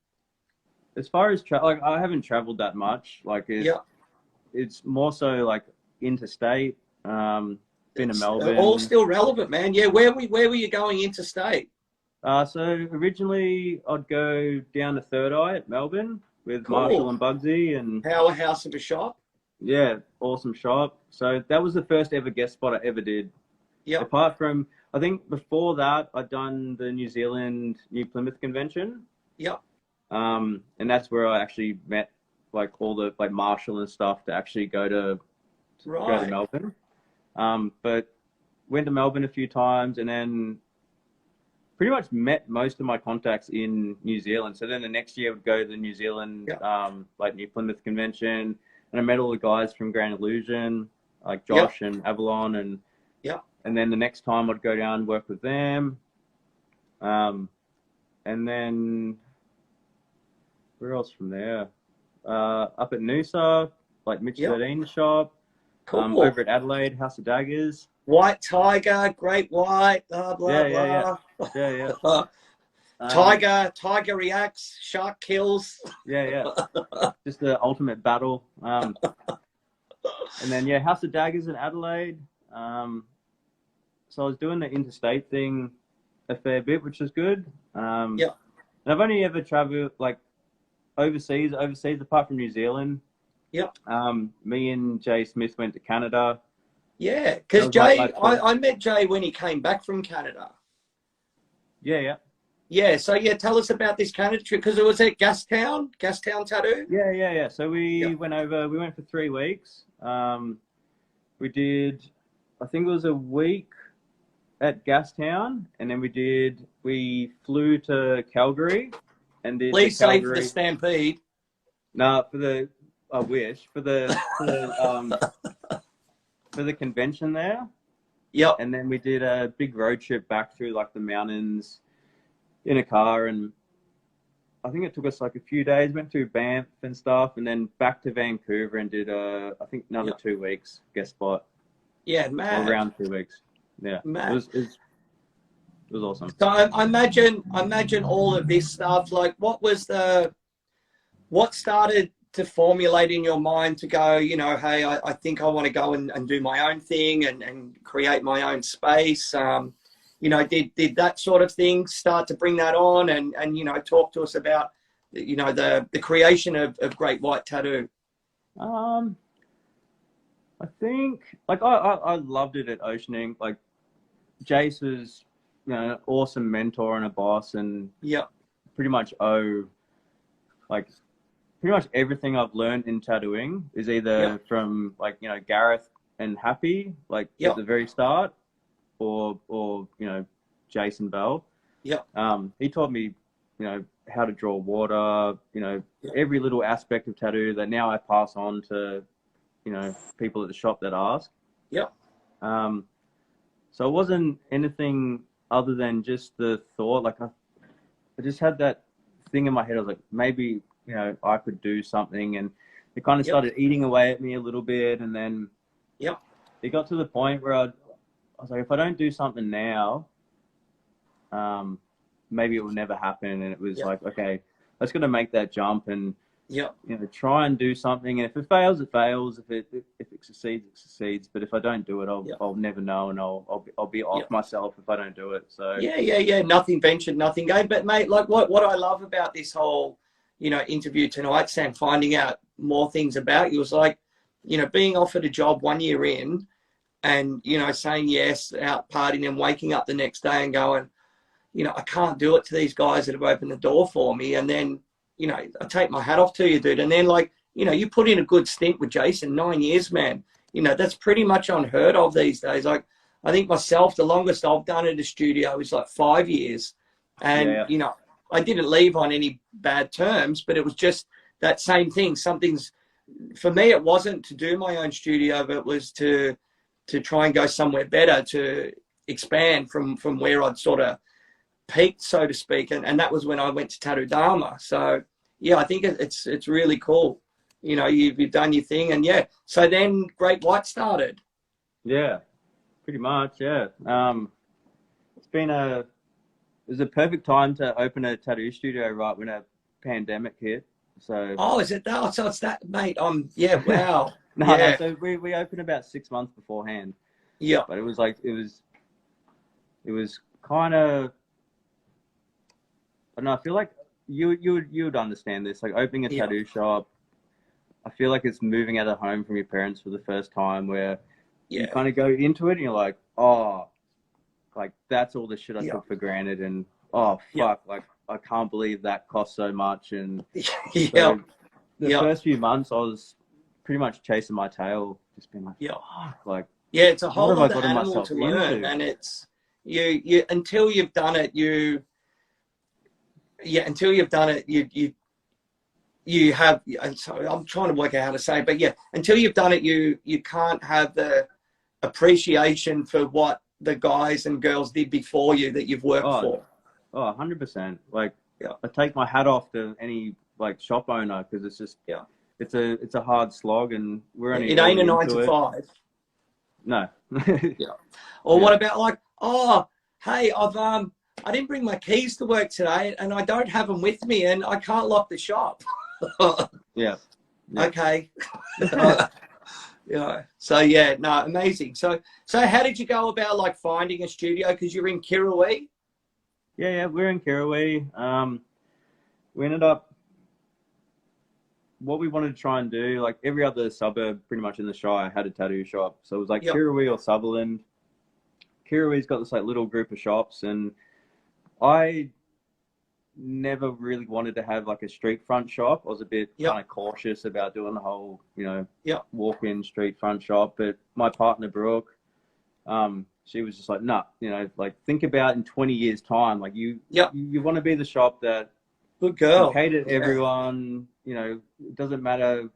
As far as I haven't traveled that much. Like, it's more so like interstate. Been to Melbourne. All still relevant, man. Yeah, where were you going interstate? So originally I'd go down to Third Eye at Melbourne with Marshall and Bugsy, and powerhouse of a shop. Yeah, awesome shop. So that was the first ever guest spot I ever did. Yeah. Apart from, I think before that, I'd done the New Zealand New Plymouth convention. Yeah. And that's where I actually met all the Marshall and stuff to actually go to Melbourne. But went to Melbourne a few times, and then pretty much met most of my contacts in New Zealand. So then the next year I would go to the New Zealand, New Plymouth convention, and I met all the guys from Grand Illusion, like Josh and Avalon, and then the next time I'd go down and work with them. And then Where else from there? Up at Noosa, like Mitch 13 shop. Cool. Over at Adelaide, House of Daggers. White Tiger, Great White, blah, blah, Yeah. Tiger reacts, shark kills. Yeah. Just the ultimate battle. And then, House of Daggers in Adelaide. So I was doing the interstate thing a fair bit, which was good. And I've only ever traveled, like, overseas, apart from New Zealand. Yep. Me and Jay Smith went to Canada. Yeah, because Jay, I met Jay when he came back from Canada. Yeah. Yeah, so tell us about this Canada trip, because it was at Gastown Tattoo. Yeah. So we went over. We went for 3 weeks. We did, I think it was a week at Gastown, and then we flew to Calgary and did. Please save for the Stampede. No, I wish for the for the convention there. Yep. And then we did a big road trip back through like the mountains in a car, and I think it took us like a few days. Went through Banff and stuff, and then back to Vancouver and did I think another 2 weeks guest spot. Yeah, man. Around 2 weeks. Yeah, man. It was awesome. So I imagine all of this stuff. Like, what started to formulate in your mind to go, hey, I think I want to go and do my own thing and create my own space. Did that sort of thing start to bring that on and talk to us about, the creation of Great White Tattoo? I think like I loved it at Oceaning. Like Jace was, an awesome mentor and a boss, and pretty much pretty much everything I've learned in tattooing is either from like, Gareth and Happy, like at the very start, or Jason Bell. He taught me, how to draw water, every little aspect of tattoo that now I pass on to, people at the shop that ask. So it wasn't anything other than just the thought. Like I just had that thing in my head. I was like, maybe, I could do something, and it kind of started eating away at me a little bit. And then it got to the point where I was like, if I don't do something now, maybe it will never happen. And it was like, okay, let's going to make that jump and try and do something. And if it fails, it fails. If it succeeds, it succeeds. But if I don't do it, I'll never know, and I'll be off myself if I don't do it. So nothing ventured, nothing gained. But mate, like what I love about this whole interview tonight, Sam, finding out more things about you was like, being offered a job 1 year in, and saying yes, out partying and waking up the next day and going, I can't do it to these guys that have opened the door for me. And then I take my hat off to you, dude. And then you put in a good stint with Jason, 9 years, man. That's pretty much unheard of these days. Like, I think myself, the longest I've done in the studio is like 5 years. And, I didn't leave on any bad terms, but it was just that same thing. For me, it wasn't to do my own studio, but it was to try and go somewhere better, to expand from where I'd sort of peaked, so to speak. And that was when I went to Tattoo Dharma. So, I think it's really cool. You've done your thing. And, so then Great White started. Yeah, pretty much, It was a perfect time to open a tattoo studio right when a pandemic hit. So is it that? So it's that, mate. Wow. No, so we opened about 6 months beforehand. But it was like it was kind of, I don't know, I feel like you would understand this. Like opening a tattoo shop, I feel like it's moving out of home from your parents for the first time, where you kind of go into it and you're like, oh, like that's all the shit I took for granted, and fuck, like I can't believe that cost so much. And so the first few months I was pretty much chasing my tail, just being like, fuck, it's a whole other animal to learn, and it's you until you've done it, you have. And so I'm trying to work out how to say it, but until you've done it, you can't have the appreciation for what the guys and girls did before you that you've worked for. 100%. Like I take my hat off to any like shop owner, because it's just it's a hard slog, and we're only it ain't a early 9 into to it. 5. No. Yeah. Or what about like, oh, hey, I didn't bring my keys to work today, and I don't have them with me, and I can't lock the shop. Yeah. Okay. Yeah. So yeah, no, amazing. So how did you go about like finding a studio? Because you're in Kirrawee. Yeah, we're in Kirrawee. We ended up, what we wanted to try and do, like every other suburb pretty much in the Shire had a tattoo shop. So it was like Kirrawee or Sutherland. Kirrawee's got this like little group of shops, and I never really wanted to have like a street front shop. I was a bit kind of cautious about doing the whole, walk-in street front shop. But my partner Brooke, she was just like, nah, like think about in 20 years time, like you want to be the shop that good girl cater to everyone. It doesn't matter,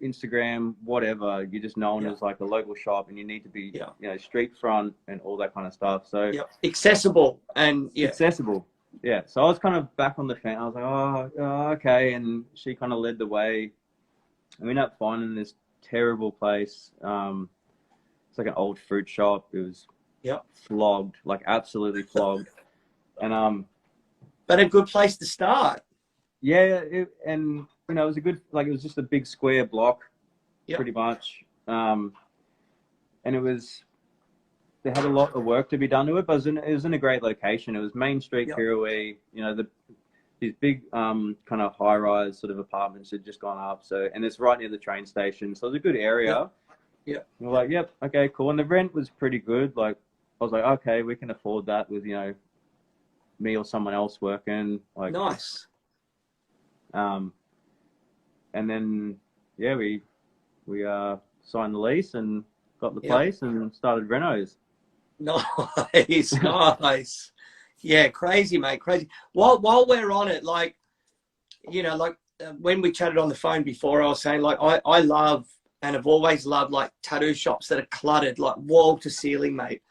Instagram, whatever. You're just known as like a local shop, and you need to be, street front and all that kind of stuff. So accessible and accessible. Yeah. So I was kind of back on the fence. I was like, oh, okay. And she kind of led the way. And we ended up finding this terrible place. It's like an old fruit shop. It was flogged, like absolutely flogged. And but a good place to start. Yeah, and it was a good, like it was just a big square block, pretty much. And they had a lot of work to be done to it, but it was in a great location. It was Main Street, Kirrawee. These big kind of high-rise sort of apartments had just gone up. So, and it's right near the train station, so it was a good area. Yeah. And we're like, yep, okay, cool. And the rent was pretty good. Like, I was like, okay, we can afford that with me or someone else working. Like, nice. And then we signed the lease and got the place and started renos. Nice, nice. Yeah, crazy, mate, crazy. While we're on it, like, when we chatted on the phone before, I was saying, like, I love and have always loved, like, tattoo shops that are cluttered, like, wall to ceiling, mate.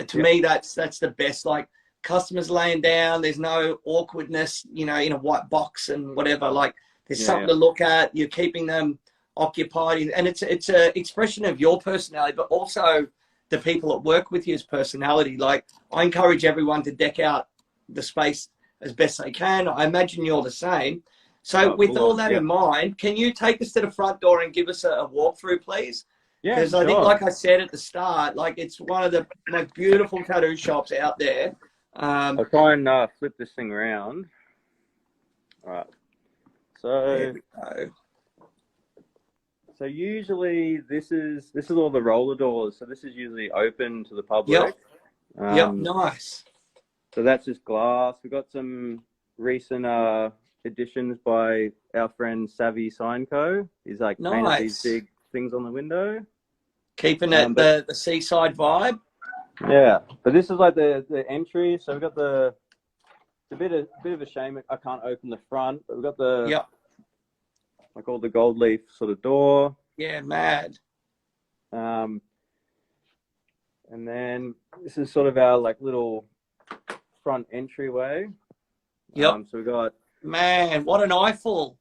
To me, that's the best. Like, customers laying down, there's no awkwardness, in a white box and whatever. Like, there's something to look at. You're keeping them occupied, and it's a expression of your personality, but also the people that work with you's personality. Like, I encourage everyone to deck out the space as best they can. I imagine you're the same. So with all that in mind, can you take us to the front door and give us a walkthrough, please? Yeah, because I think, like I said at the start, like, it's one of the most beautiful tattoo shops out there. I'll try and flip this thing around. All right. So usually this is all the roller doors. So this is usually open to the public. Nice. So that's just glass. We've got some recent additions by our friend Savvy Sign Co. He's like painted these big things on the window. Keeping it the seaside vibe. Yeah, but this is like the entry. So we've got it's a bit of a shame I can't open the front, but we've got the like all the gold leaf sort of door. Yeah, mad. And then this is sort of our like little front entryway. So we got, man, what an eyeful.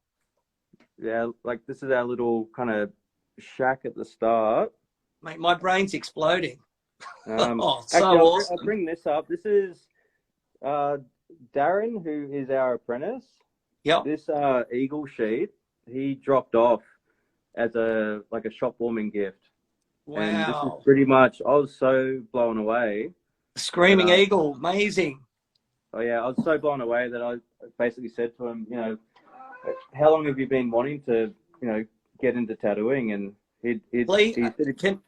Yeah, like this is our little kind of shack at the start. Mate, my brain's exploding. Actually, I'll bring this up. This is Darren, who is our apprentice. This eagle sheet he dropped off as a shop warming gift. Wow. And this is pretty much, I was so blown away. Screaming eagle, amazing. Oh yeah, I was so blown away that I basically said to him, how long have you been wanting to, get into tattooing? And he said,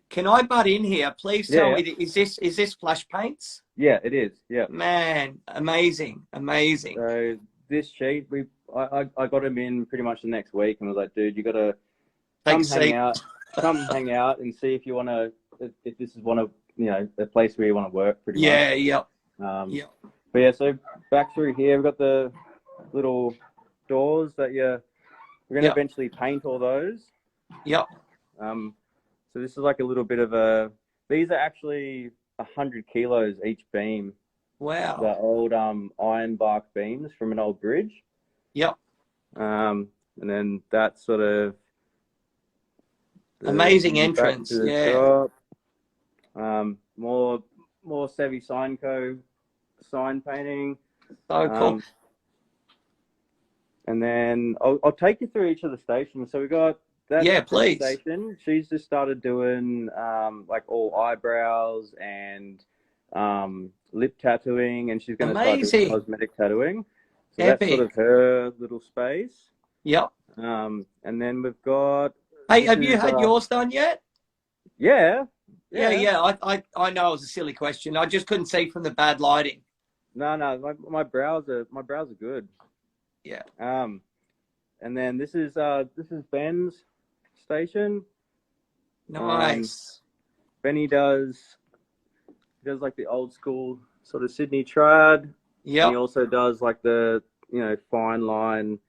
can I butt in here? Please tell me, is this flash paints? Yeah, it is. Yeah. Man, amazing. So this sheet, I got him in pretty much the next week and was like, dude, you got to come hang out and see if you want to, if this is one of, the place where you want to work pretty much. But yeah, so back through here, we've got the little doors that we're going to eventually paint all those. So this is like a little bit of these are actually 100 kilos each beam. Wow. The old iron bark beams from an old bridge. And then that sort of Amazing back entrance. to the Yeah. shop. More Sevi Sign Co. sign painting. So cool. And then I'll take you through each of the stations. So we got that please. station. She's just started doing like all eyebrows and lip tattooing, and she's going to start doing cosmetic tattooing. So Epic. that's sort of her little space. Yep. And then we've got. Hey, have you had yours done yet? Yeah. I know it was a silly question. I just couldn't see from the bad lighting. No, my brows are good. Yeah. And then this is Ben's station. Nice. Benny does like the old school sort of Sydney trad. Yeah. He also does like the fine line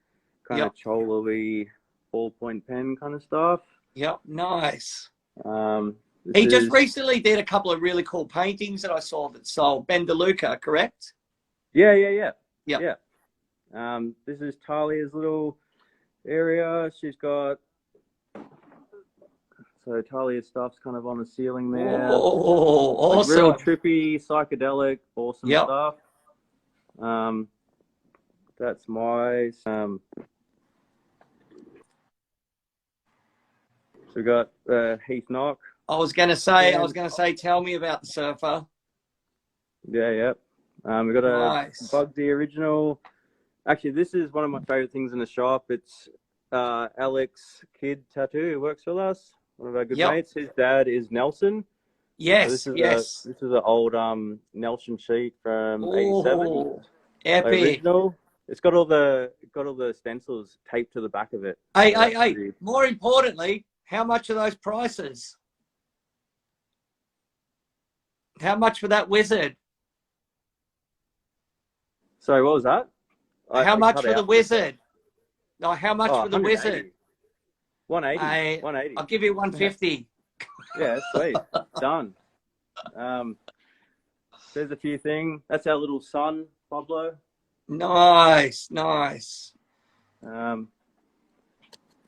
kind of cholo-y ballpoint pen kind of stuff. Yep. Nice. He just recently did a couple of really cool paintings that I saw that sold. Ben DeLuca, correct? Yeah. Yeah. This is Talia's little area. She's got Talia's stuff's kind of on the ceiling there. Oh, awesome! Like real trippy, psychedelic, awesome stuff. That's my. So we got Heath Knock. I was gonna say, tell me about the surfer. Yeah. We got a Bugsy original. Actually, this is one of my favorite things in the shop. It's Alex Kidd Tattoo, who works with us. One of our good mates. His dad is Nelson. Yes, so this is an old Nelson sheet from '87. Epic. Original. It's got all the stencils taped to the back of it. Hey. More importantly, how much are those prices? How much for that wizard? Sorry, what was that? How much for the wizard? No, how much for the 180. wizard? 180. 180. I'll give you 150. Yeah, sweet. Done. There's a few things. That's our little son, Pablo. Nice. A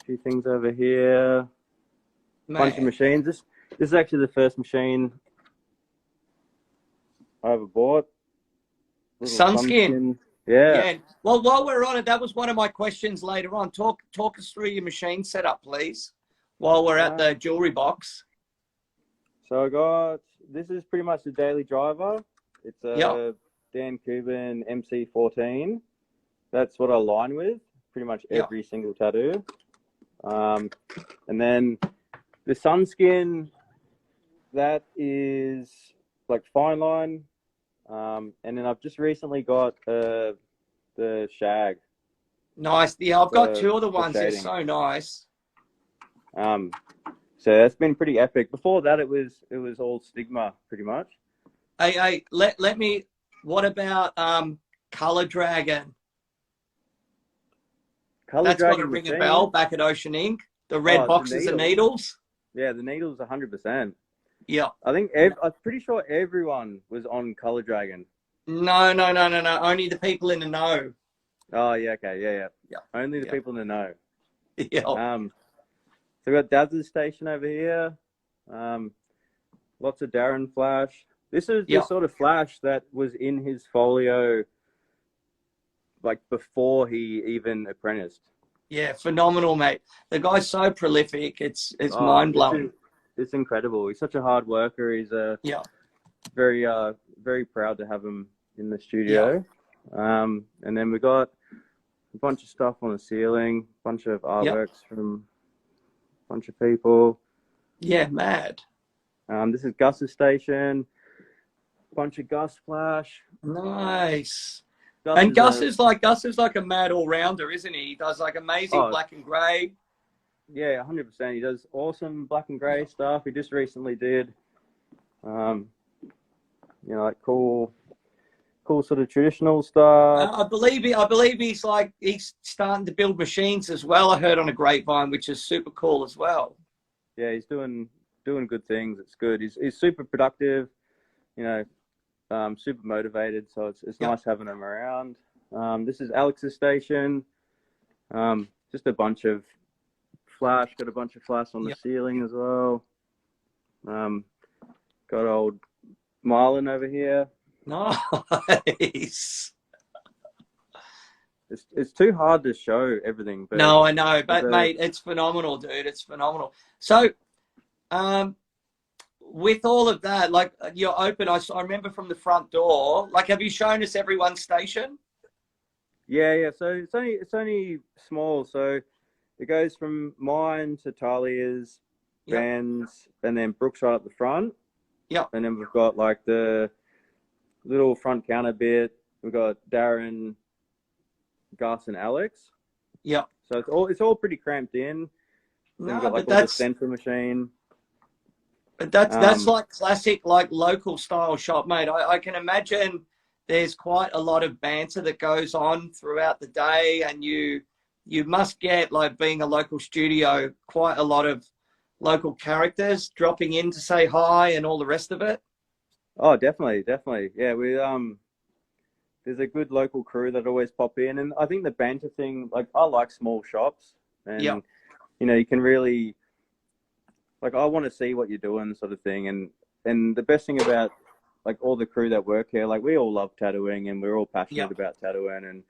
few things over here. Bunch of machines. This is actually the first machine I ever bought. Sunskin. Yeah. Well, while we're on it, that was one of my questions later on. Talk us through your machine setup, please, while we're at the jewelry box. So this is pretty much the daily driver. It's a Dan Cuban MC14. That's what I line with pretty much every single tattoo. And then the Sunskin, that is like fine line. And then I've just recently got the Shag. Nice. Yeah, I've got two of the ones. They're so nice. So that's been pretty epic. Before that, it was all Stigma pretty much. Hey, let me. What about Color Dragon? That's got to ring a bell back at Ocean Ink. The red boxes of needles. Yeah, the needles 100%. Yeah. I think I'm pretty sure everyone was on Color Dragon. No. Only the people in the know. Oh yeah, okay, yeah. Only the people in the know. Yeah. So we got Daz's station over here. Lots of Darren flash. This is the sort of flash that was in his folio, like before he even apprenticed. Yeah, phenomenal, mate. The guy's so prolific. It's mind blowing. It's incredible. He's such a hard worker. He's very very proud to have him in the studio. And then we got a bunch of stuff on the ceiling, a bunch of artworks from a bunch of people. Yeah, mad. This is Gus's station. Bunch of Gus flash. Nice. Gus is like a mad all rounder, isn't he? He does like amazing black and grey. Yeah, 100%. He does awesome black and grey stuff. He just recently did, like cool sort of traditional stuff. I believe he's starting to build machines as well. I heard on a grapevine, which is super cool as well. Yeah, he's doing good things. It's good. He's super productive. Super motivated. So it's nice having him around. This is Alex's station. Just a bunch of flash. Got a bunch of flash on the Yep. ceiling as well. Got old Marlin over here. Nice. It's too hard to show everything, but No, I know, but mate, it's phenomenal, dude. It's phenomenal. So, with all of that, like you're open. I remember from the front door. Like, have you shown us everyone's station? yeah. So it's only small. So it goes from mine to Talia's, Yep. Ben's, and then Brooks right up the front. Yep. And then we've got like the little front counter bit. We've got Darren, Gus, and Alex. Yep. So it's all pretty cramped in. Then we've got like all the sensor machine. But that's like classic, like local style shop, mate. I can imagine there's quite a lot of banter that goes on throughout the day, and you must get, like, being a local studio, quite a lot of local characters dropping in to say hi and all the rest of it. Oh, definitely. Yeah, we there's a good local crew that always pop in, and I think the banter thing, like, I like small shops, and Yep. you know, you can really, like, I want to see what you're doing, sort of thing, and the best thing about, like, all the crew that work here, like, we all love tattooing, and we're all passionate Yep. about tattooing, and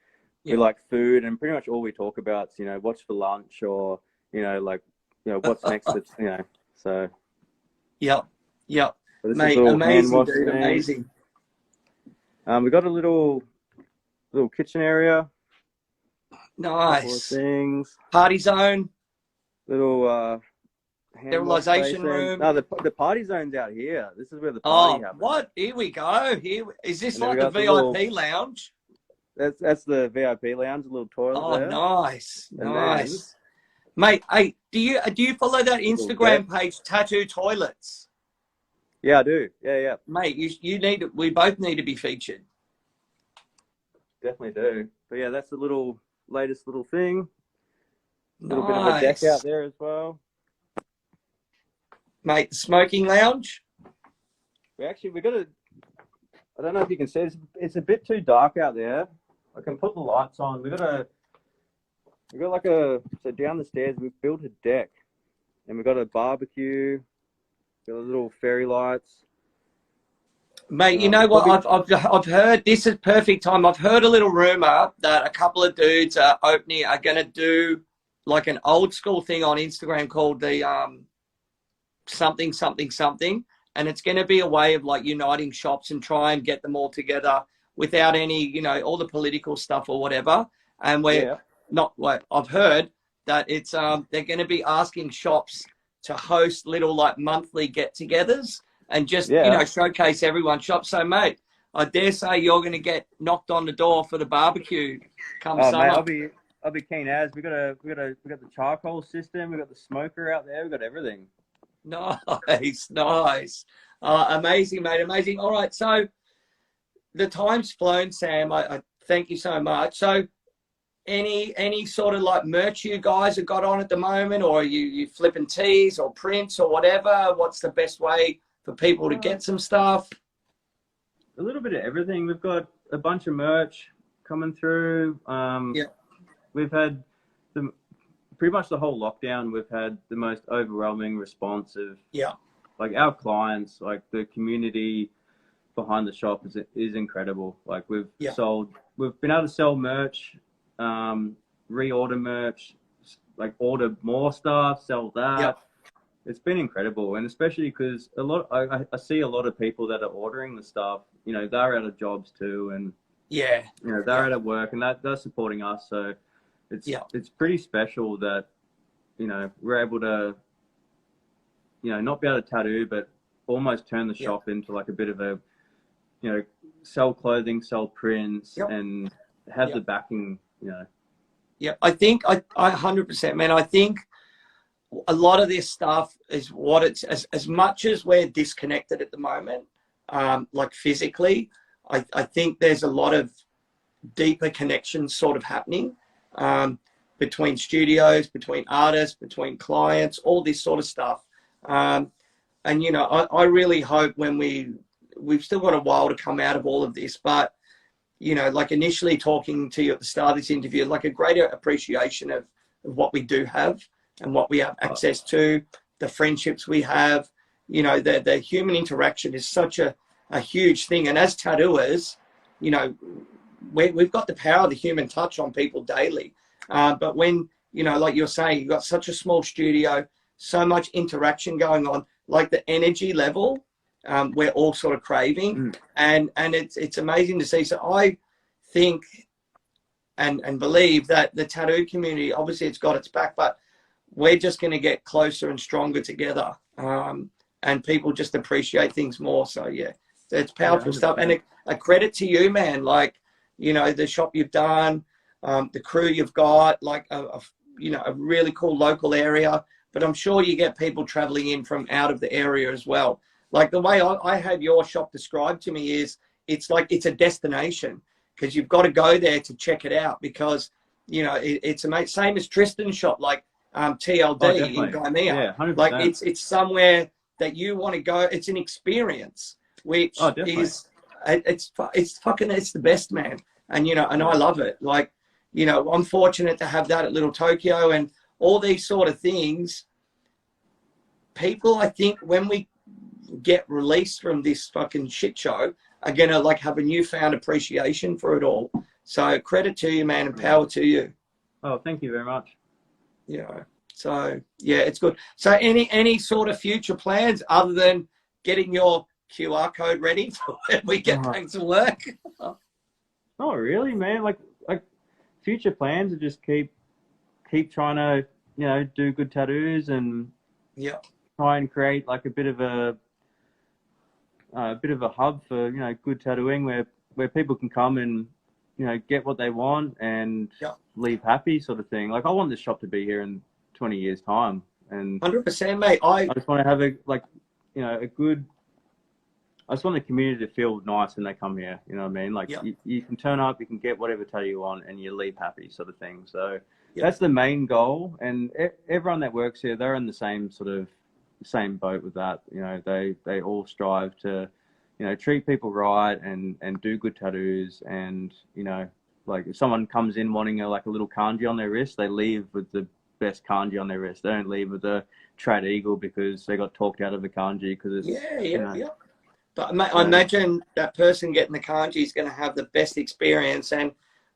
we Yep. like food, and pretty much all we talk about is, you know, what's for lunch, or, you know, like, you know, what's next, you know, so. Yep. So this Mate, is a little hand amazing, wash dude, thing. amazing. We got a little kitchen area. Couple of Nice. things. Party zone, Little hand wash sterilization basin. room. No, the party zone's out here. This is where the party Oh, happens. what? Here we go. Is this And then like we the got the VIP lounge? That's the VIP lounge, a little toilet Oh, there. nice, And nice. Mate, hey, do you follow that Instagram page, Tattoo Toilets? Yeah, I do. Yeah. Mate, you need to, we both need to be featured. Definitely do. But yeah, that's the latest little thing. A little bit of a Nice. deck out there as well. Mate, the smoking lounge? We got a, I don't know if you can see, it's a bit too dark out there. I can put the lights on. We got like so down the stairs, we've built a deck, and we've got a barbecue, got a little fairy lights. Mate, you know what? I've heard, this is perfect time. I've heard a little rumor that a couple of dudes are going to do like an old school thing on Instagram called the something, and it's going to be a way of like uniting shops and try and get them all together without any, you know, all the political stuff or whatever. And I've heard that it's they're going to be asking shops to host little like monthly get-togethers and just, you know, showcase everyone's shop. So, mate, I dare say you're going to get knocked on the door for the barbecue come summer. Mate, I'll be keen as we got the charcoal system, we got the smoker out there, we got everything. Nice. Amazing, mate, amazing. All right, so the time's flown, Sam. I thank you so much. So, any sort of like merch you guys have got on at the moment, or you flipping tees or prints or whatever? What's the best way for people to get some stuff? A little bit of everything. We've got a bunch of merch coming through. We've had pretty much the whole lockdown. We've had the most overwhelming response of like our clients, like the community behind the shop is incredible. Like we've been able to sell merch, reorder merch, like order more stuff, sell that. It's been incredible, and especially because I see a lot of people that are ordering the stuff. You know, they're out of jobs too, and you know, they're out of work, and they're supporting us. So it's pretty special that, you know, we're able to, you know, not be able to tattoo, but almost turn the shop into like a bit of a, you know, sell clothing, sell prints, and have the backing, you know. Yeah, I think I 100%, man. I think a lot of this stuff is what it's, as much as we're disconnected at the moment, like physically, I think there's a lot of deeper connections sort of happening between studios, between artists, between clients, all this sort of stuff. And, you know, I really hope when we've still got a while to come out of all of this, but you know, like initially talking to you at the start of this interview, like a greater appreciation of what we do have and what we have access to, the friendships we have. You know, the human interaction is such a huge thing. And as tattooers, you know, we've got the power of the human touch on people daily. But when, you know, like you're saying, you've got such a small studio, so much interaction going on, like the energy level, we're all sort of craving. And it's amazing to see. So I think and believe that the tattoo community, obviously it's got its back, but we're just going to get closer and stronger together. And people just appreciate things more. So yeah, it's powerful stuff. And a credit to you, man. Like, you know, the shop you've done, the crew you've got, like you know, a really cool local area. But I'm sure you get people traveling in from out of the area as well. Like the way I had your shop described to me is, it's like it's a destination, because you've got to go there to check it out, because, you know, it's amazing. Same as Tristan's shop, like TLD in Gymea. Yeah, 100%. Like it's somewhere that you want to go. It's an experience, which is it's the best, man. And, you know, and I love it. Like, you know, I'm fortunate to have that at Little Tokyo and all these sort of things. People, I think, when we get released from this fucking shit show, are gonna like have a newfound appreciation for it all. So credit to you, man, and power to you. Oh, thank you very much. Yeah. So yeah, it's good. So any sort of future plans other than getting your QR code ready for when we get back to work? Not really, man. Like future plans are just keep trying to, you know, do good tattoos and try and create like a bit of a hub for, you know, good tattooing where people can come and, you know, get what they want and leave happy, sort of thing. Like I want this shop to be here in 20 years time, and 100%, mate. I just want to have a good. I just want the community to feel nice when they come here. You know what I mean? Like you can turn up, you can get whatever tattoo you want, and you leave happy, sort of thing. So that's the main goal. And everyone that works here, they're in the same boat with that. You know, they all strive to, you know, treat people right and do good tattoos. And, you know, like if someone comes in wanting a little kanji on their wrist, they leave with the best kanji on their wrist. They don't leave with a trad eagle because they got talked out of the kanji because it's But I imagine that person getting the kanji is going to have the best experience, and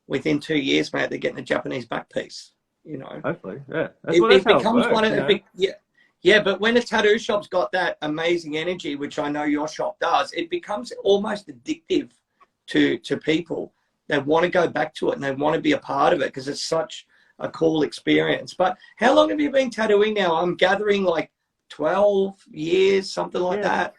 within 2 years, mate, they're getting a Japanese back piece. You know, hopefully, That's it becomes how it works, one of the big, but when a tattoo shop's got that amazing energy, which I know your shop does, it becomes almost addictive to people. They want to go back to it and they want to be a part of it because it's such a cool experience. But how long have you been tattooing now? I'm gathering like 12 years, something like that.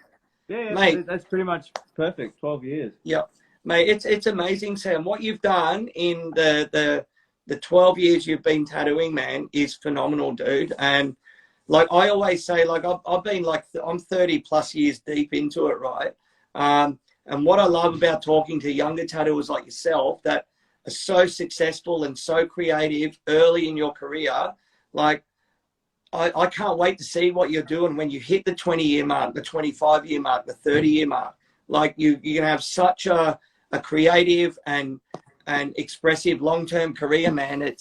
Yeah, mate, that's pretty much perfect. 12 years. Yep, mate, it's amazing, Sam. What you've done in the 12 years you've been tattooing, man, is phenomenal, dude. And like I always say, like I've been like I'm 30 plus years deep into it, right? And what I love about talking to younger tattooers like yourself that are so successful and so creative early in your career, like I can't wait to see what you're doing when you hit the 20-year mark, the 25-year mark, the 30-year mark. Like you're going to have such a creative and expressive long-term career, man.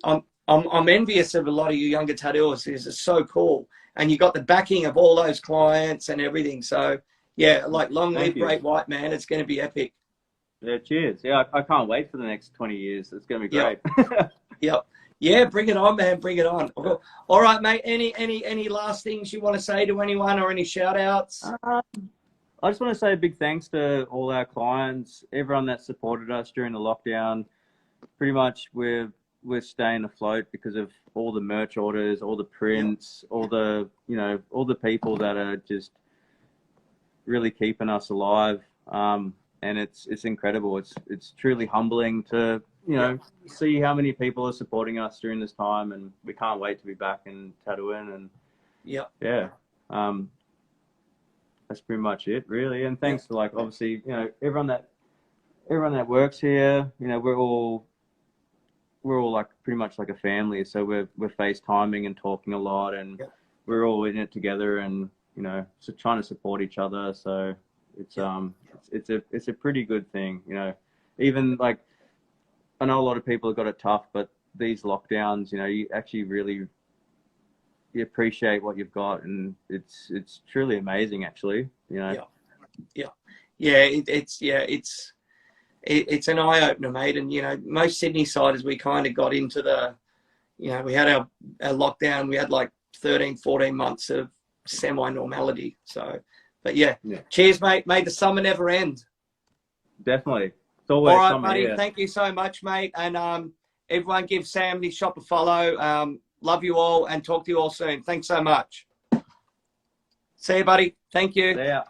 I'm envious of a lot of you younger tattooers. It's so cool. And you got the backing of all those clients and everything. So yeah, like long live Great White, man. It's going to be epic. Yeah, cheers. Yeah, I can't wait for the next 20 years. It's going to be great. Yep. Yeah, bring it on, man. Bring it on. All right, mate. Any last things you want to say to anyone or any shout outs? I just want to say a big thanks to all our clients, everyone that supported us during the lockdown. Pretty much we're staying afloat because of all the merch orders, all the prints, all the people that are just really keeping us alive. And it's incredible. It's truly humbling to, you know, see how many people are supporting us during this time, and we can't wait to be back in tattooing. And that's pretty much it, really. And thanks to obviously, you know, everyone that works here. You know, we're all like pretty much like a family. So we're FaceTiming and talking a lot, and we're all in it together, and you know, so trying to support each other. So it's a pretty good thing, you know. even like, I know a lot of people have got it tough, but these lockdowns, you know, you actually really you appreciate what you've got, and it's truly amazing, actually. You know. It's an eye opener, mate. And you know, most Sydney siders, we kind of got into the, you know, we had our lockdown. We had like 13, 14 months of semi-normality. So, but yeah. Cheers, mate. May the summer never end. Definitely. It's always all right, summer, buddy. yeah. Thank you so much, mate. And everyone give Sam his shop a follow. Love you all and talk to you all soon. Thanks so much. See you, buddy. Thank you. See ya.